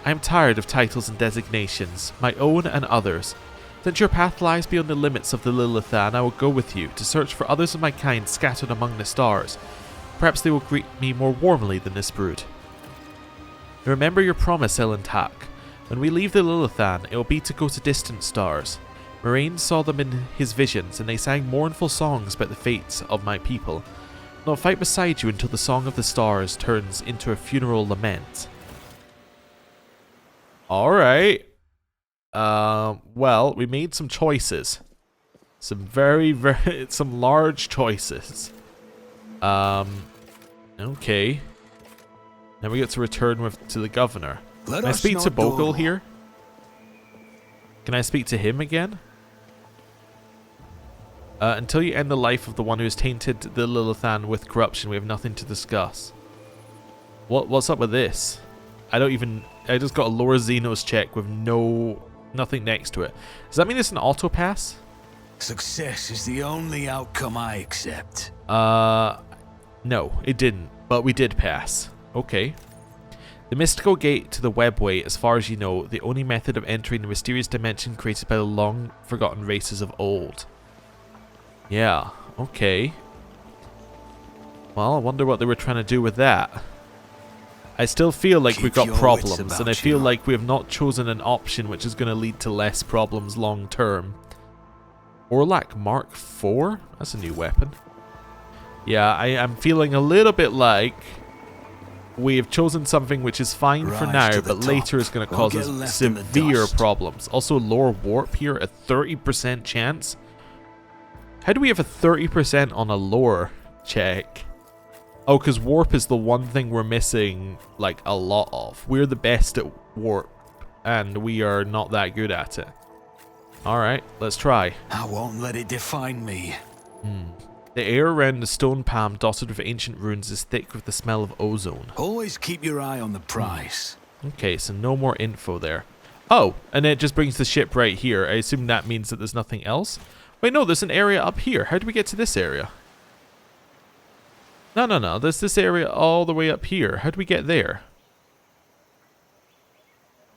I am tired of titles and designations, my own and others. Since your path lies beyond the limits of the Lilithan, I will go with you to search for others of my kind scattered among the stars. Perhaps they will greet me more warmly than this brood. Remember your promise, Elentak. When we leave the Lilithan, it will be to go to distant stars. Moraine saw them in his visions, and they sang mournful songs about the fates of my people. And I'll fight beside you until the song of the stars turns into a funeral lament. Alright. Well, we made some choices. Some some large choices. Okay. Now we get to return to the governor. Can I speak to Bogle here? Can I speak to him again? Until you end the life of the one who has tainted the Lilithan with corruption, we have nothing to discuss. What's up with this? I just got a lower Xenos check with nothing next to it. Does that mean it's an auto pass? Success is the only outcome I accept. No, it didn't, but we did pass. Okay. The mystical gate to the webway, as far as you know, the only method of entering the mysterious dimension created by the long-forgotten races of old. Yeah, okay. Well, I wonder what they were trying to do with that. I still feel like we've got problems, and I feel like we have not chosen an option which is going to lead to less problems long term. Orlac Mark IV? That's a new weapon. Yeah, I'm feeling a little bit like we have chosen something which is fine for now, but later is going to cause us severe problems. Also, lore warp here, a 30% chance. How do we have a 30% on a lore check? Oh, because warp is the one thing we're missing, like, a lot of. We're the best at warp, and we are not that good at it. Alright, let's try. I won't let it define me. The air around the stone palm dotted with ancient ruins is thick with the smell of ozone. Always keep your eye on the prize. Okay, so no more info there. Oh, and it just brings the ship right here. I assume that means that there's nothing else. Wait, no, there's an area up here. How do we get to this area? No. There's this area all the way up here. How do we get there?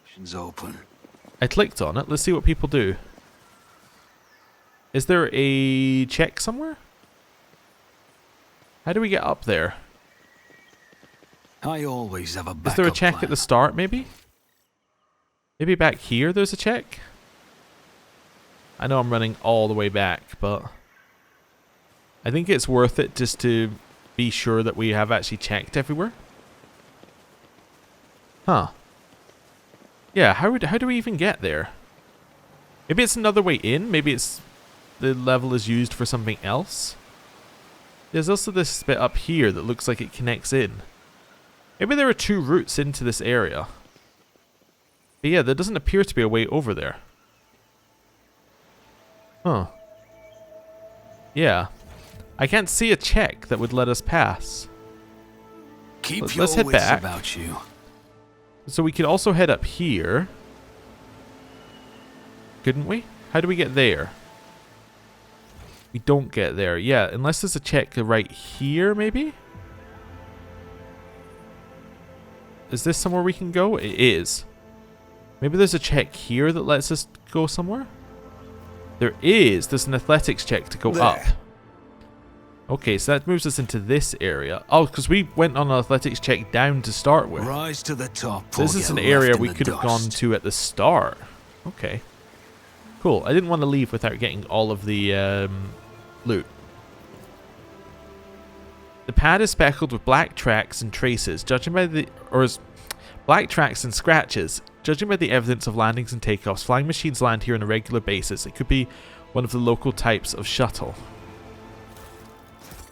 Options open. I clicked on it. Let's see what people do. Is there a check somewhere? How do we get up there? I always have a backup Is there a check plan. at the start, maybe? Maybe back here there's a check? I know I'm running all the way back, but I think it's worth it just to be sure that we have actually checked everywhere. Huh. Yeah, how do we even get there? Maybe it's another way in? Maybe it's the level is used for something else? There's also this bit up here that looks like it connects in. Maybe there are 2 routes into this area. But yeah, there doesn't appear to be a way over there. Huh. Yeah. I can't see a check that would let us pass. Let's head back. About you. So we could also head up here. Couldn't we? How do we get there? We don't get there. Yeah, unless there's a check right here, maybe? Is this somewhere we can go? It is. Maybe there's a check here that lets us go somewhere? There is. There's an athletics check to go up. Okay, so that moves us into this area. Oh, because we went on an athletics check down to start with. Rise to the top. This is an area we could have gone to at the start. Okay. Cool. I didn't want to leave without getting all of the loot. The pad is speckled with black tracks and traces, black tracks and scratches. Judging by the evidence of landings and takeoffs, flying machines land here on a regular basis. It could be One of the local types of shuttle.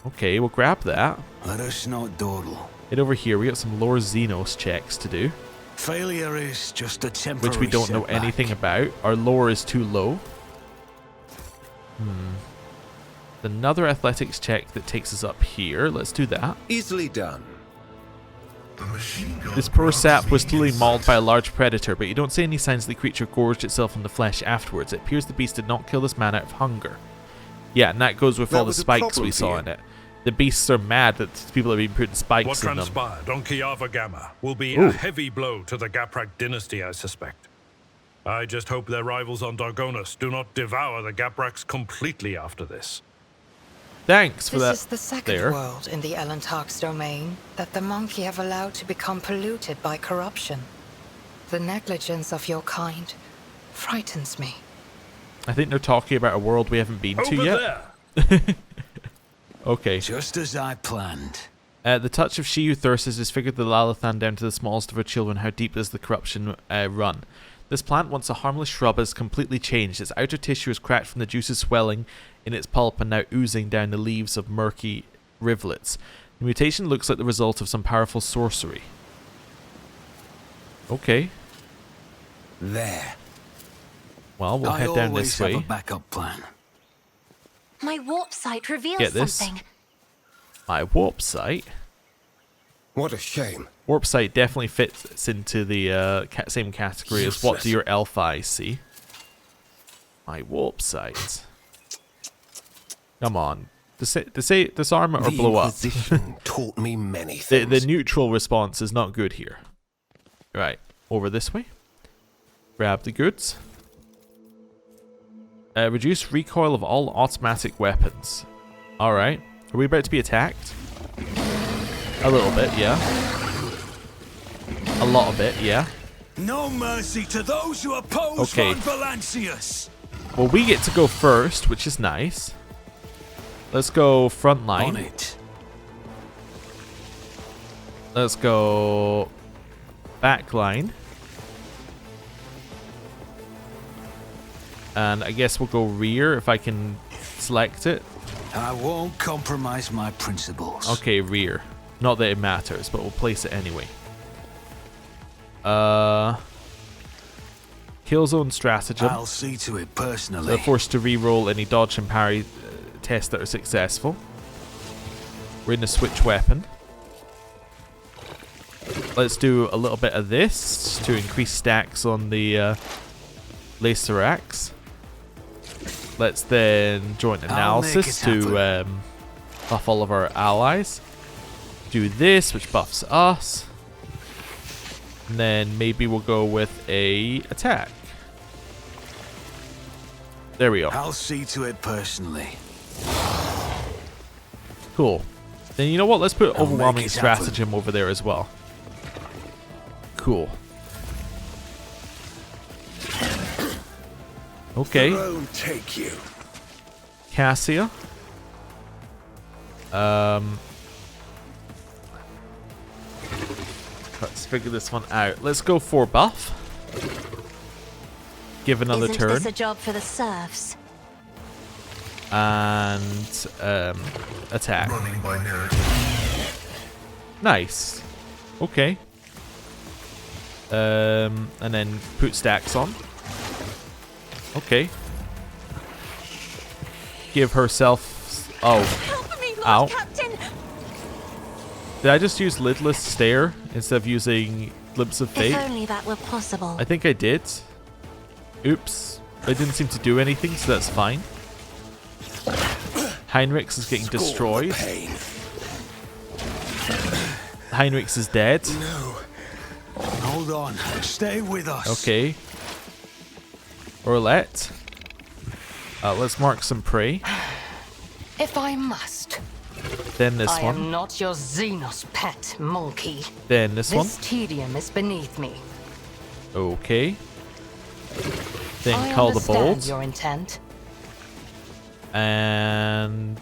Okay, we'll grab that. Let us not dawdle. Head over here. We got some lore Xenos checks to do. Failure is just a temporary Which we don't know setback. anything about. Our lore is too low. Another athletics check that takes us up here. Let's do that. Easily done. The machine gun This poor grants sap was me totally mauled insight. by a large predator, but you don't see any signs the creature gorged itself on the flesh afterwards. It appears the beast did not kill this man out of hunger. Yeah, and that goes with That all the was a spikes problem we for saw you. in it. The beasts are mad that people have been putting spikes What in them. transpired on Kiava Gamma will be Ooh. a heavy blow to the Gaprak dynasty, I suspect. I just hope their rivals on Dargonus do not devour the Gapraks completely after this. Thanks for that. This is the second there. world in the Elantark's domain that the monkey have allowed to become polluted by corruption. The negligence of your kind frightens me. I think they're talking about a world we haven't been to Over yet. there! Okay. Just as I planned. The touch of she who thirsts has disfigured the Lalathan down to the smallest of her children. How deep does the corruption run? This plant, once a harmless shrub, has completely changed. Its outer tissue is cracked from the juices swelling in its pulp and now oozing down the leaves of murky rivulets. The mutation looks like the result of some powerful sorcery. Okay. There. Well, we'll I head down always this have way. a backup plan. My warp sight reveals Get this. something. My warp sight. What a shame. Warp sight definitely fits into the same category as what do your elf eyes see. My warp sight. Come on. Disarm it or The blow up. Inquisition taught me many The things. neutral response is not good here. Right, over this way. Grab the goods. Reduce recoil of all automatic weapons. Alright. Are we about to be attacked? A little bit, yeah. A lot of it, yeah. No mercy to those who oppose Okay. Von Valancius. Well, we get to go first, which is nice. Let's go front On line. it. Let's go back line. And I guess we'll go rear if I can select it. I won't compromise my principles. Okay, rear. Not that it matters, but we'll place it anyway. Kill zone stratagem. I'll see to it personally. They're forced to re-roll any dodge and parry tests that are successful. We're in a switch weapon. Let's do a little bit of this to increase stacks on the laser axe. Let's then joint analysis to buff all of our allies. Do this, which buffs us. And then maybe we'll go with a attack. There we go. I'll see to it personally. Cool. Then you know what? Let's put I'll overwhelming make it happen. stratagem over there as well. Cool. Okay. Throne take you. Cassia. Let's figure this one out. Let's go for buff. Give another Isn't turn. this a job for the serfs? And attack. Running by narrative. Nice. Okay. And then put stacks on. Okay. Give herself. Oh. Help me, Lord Ow. Captain! Did I just use lidless stare instead of using glimpse of fate? If only that were possible. I think I did. Oops. I didn't seem to do anything, so that's fine. Heinrichs is getting destroyed. Pain. Heinrichs is dead. No. Hold on. Stay with us. Okay. Orlette. Let's mark some prey. If I must, Then this I one. am not your Xenos pet, monkey. Then this one. This tedium is beneath me. Okay. Then I call the understand bolt. your intent. And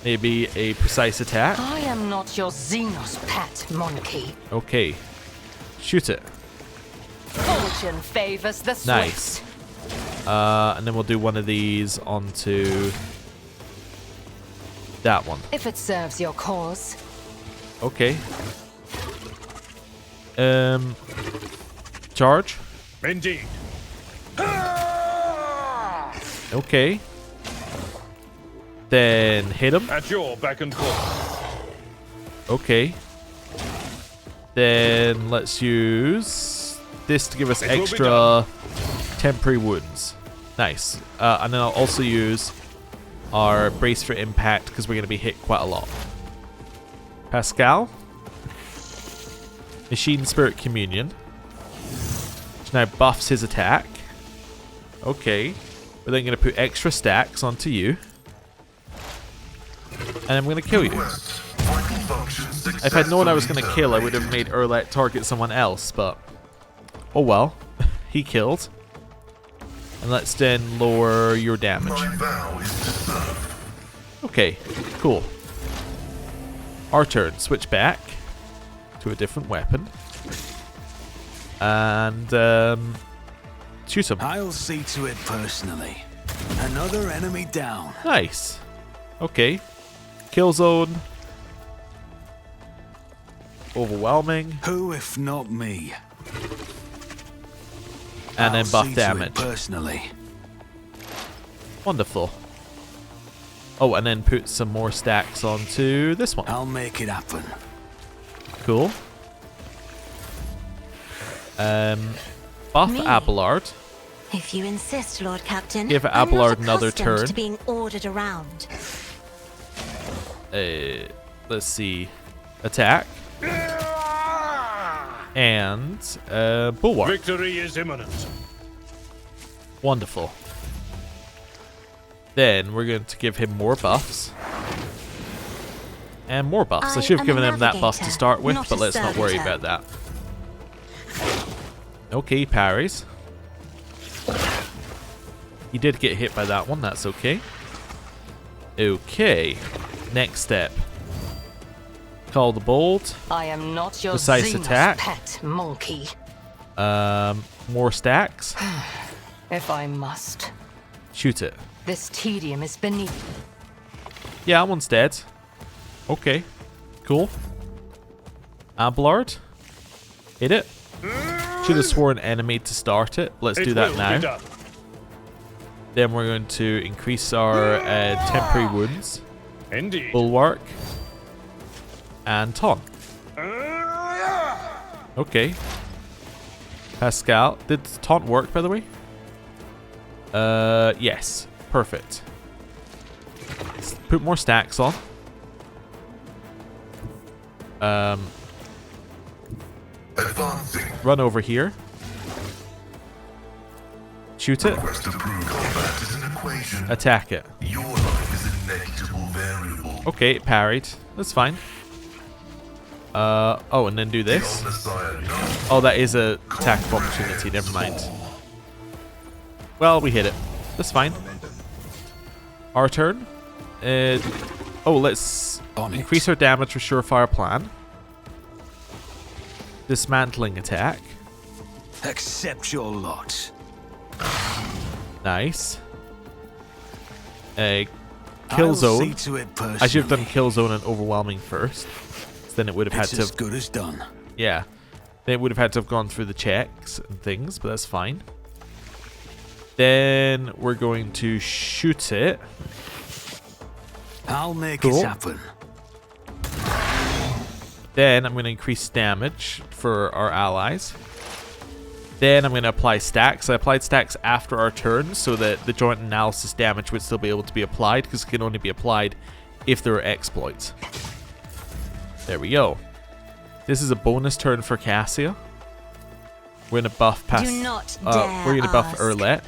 maybe a precise attack. I am not your Xenos pet, monkey. Okay. Shoot it. Fortune favors the swift. Nice. And then we'll do one of these onto that one. If it serves your cause. Okay. Charge. Indeed. Okay. Then hit him. At your beck and call. Okay. Then let's use this to give us extra temporary wounds. Nice. And then I'll also use our brace for impact because we're going to be hit quite a lot. Pascal. Machine Spirit Communion. Which now buffs his attack. Okay. We're then going to put extra stacks onto you. And I'm going to kill you. If I'd known I was going to kill, I would have made Owlcat target someone else, but... oh well. He killed. And let's then lower your damage. Okay, cool. Our turn. Switch back to a different weapon. And, shoot him. I'll see to it personally. Another enemy down. Nice. Okay. Kill zone. Overwhelming. Who if not me? And then I'll buff see to it damage. personally. Wonderful. Oh, and then put some more stacks onto this one. I'll make it happen. Cool. Buff Me? Abelard. If you insist, Lord Captain. Give I'm Abelard not another accustomed turn. to being ordered around. Let's see. Attack. And Bulwark. Victory is imminent. Wonderful. Then we're going to give him more buffs. And more buffs. I should have am given a him that buff to navigator, start with, not but a let's not worry servitor. about that. Okay, parries. He did get hit by that one, that's okay. Okay. Next step. Call the bolt. I am not your Precise Xenos attack. pet monkey. More stacks. If I must. Shoot it. This tedium is beneath. Yeah, that one's dead. Okay. Cool. Abelard. Hit it. Should have sworn enemy to start it. Let's do that now. Then we're going to increase our temporary wounds. Indeed. Bulwark. And taunt. Okay. Pascal. Did taunt work, by the way? Yes. Perfect. Let's put more stacks on. Advancing. Run over here. Shoot it. Request approved. Combat is an equation. Attack it. Your life is a negligible variable. Okay, it parried. That's fine. Oh, and then do this. Oh, that is a attack of opportunity. Never mind. Well, we hit it. That's fine. Our turn. Oh, let's increase our damage with Surefire Plan. Dismantling attack. Accept your lot. Nice. Kill I'll zone. see to it personally. I should have done kill zone and overwhelming first. So then it would have had It's to as have, good as done. yeah. Then it would have had to have gone through the checks and things, but that's fine. Then we're going to shoot it. I'll make Cool. it happen. Then I'm going to increase damage for our allies. Then I'm going to apply stacks. I applied stacks after our turn so that the joint analysis damage would still be able to be applied because it can only be applied if there are exploits. There we go. This is a bonus turn for Cassia. We're going to buff Do not dare we're going to buff ask. Owlcat.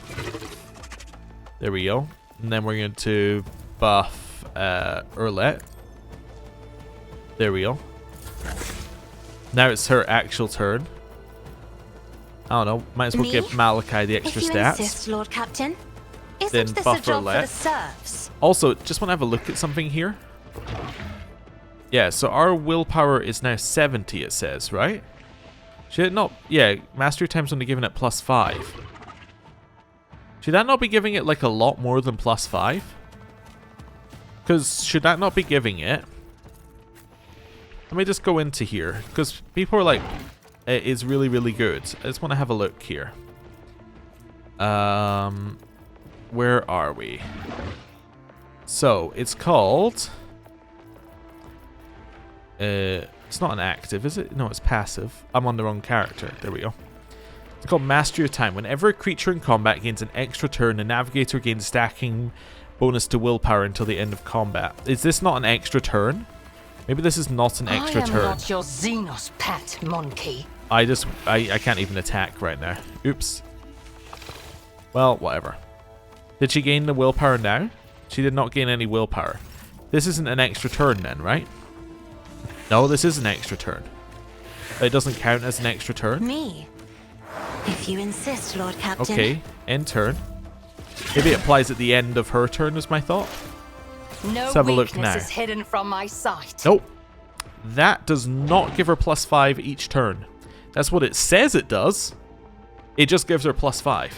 There we go. And then we're going to buff Owlcat. There we go. Now it's her actual turn. I don't know. Might as well Me? give Malachi the extra If you stats. insist, Lord Captain. Isn't Then this a buffer job for the left. serfs? Also, just want to have a look at something here. Yeah, so our willpower is now 70, it says, right? Should it not? Yeah, mastery time's only giving it +5. Should that not be giving it like a lot more than +5? Because should that not be giving it... Let me just go into here, because people are like, it is really, really good. I just want to have a look here. Where are we? So, it's called... it's not an active, is it? No, it's passive. I'm on the wrong character. There we go. It's called Mastery of Time. Whenever a creature in combat gains an extra turn, the navigator gains stacking bonus to willpower until the end of combat. Is this not an extra turn? Maybe this is not an extra turn. I am not your Xenos pet, monkey. I can't even attack right now. Oops. Well, whatever. Did she gain the willpower now? She did not gain any willpower. This isn't an extra turn then, right? No, this is an extra turn. It doesn't count as an extra turn? Me? If you insist, Lord Captain. Okay, end turn. Maybe it applies at the end of her turn is my thought. No Let's have a look weakness now. is hidden from my sight. Nope. That does not give her +5 each turn. That's what it says it does. It just gives her +5.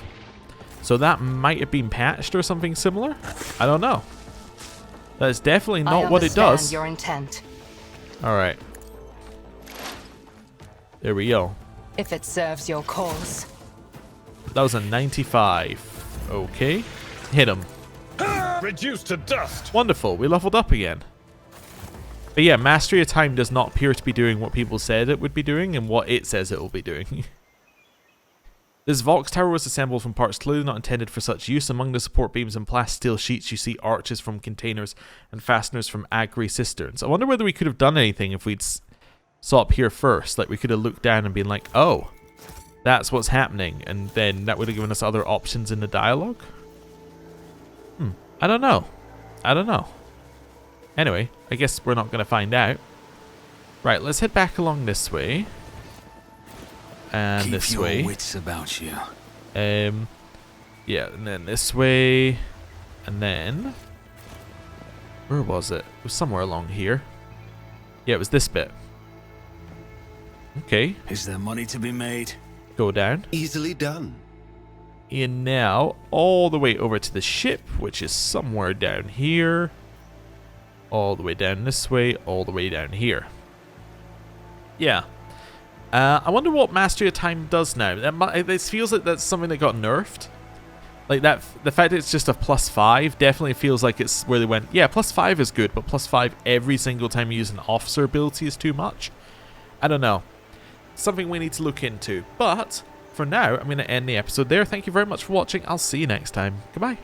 So that might have been patched or something similar. I don't know. That's definitely not what it does. Your intent. All right. There we go. If it serves your cause. That was a 95. Okay. Hit him. Reduced to dust. Wonderful. We leveled up again. But yeah, Mastery of Time does not appear to be doing what people said it would be doing and what it says it will be doing. This Vox Tower was assembled from parts clearly not intended for such use. Among the support beams and plasteel sheets, you see arches from containers and fasteners from agri cisterns. I wonder whether we could have done anything if we'd saw up here first. Like, we could have looked down and been like, oh, that's what's happening. And then that would have given us other options in the dialogue. I don't know. I don't know. Anyway, I guess we're not going to find out. Right, let's head back along this way. And Keep this your way. wits about you. Yeah, and then this way. And then... Where was it? It was somewhere along here. Yeah, it was this bit. Okay. Is there money to be made? Go down. Easily done. And now, all the way over to the ship, which is somewhere down here. All the way down this way, all the way down here. Yeah. I wonder what Mastery of Time does now. It feels like that's something that got nerfed. Like that, the fact that it's just a +5 definitely feels like it's where they went, yeah, +5 is good, but +5 every single time you use an officer ability is too much. I don't know. Something we need to look into. But for now, I'm going to end the episode there. Thank you very much for watching. I'll see you next time. Goodbye.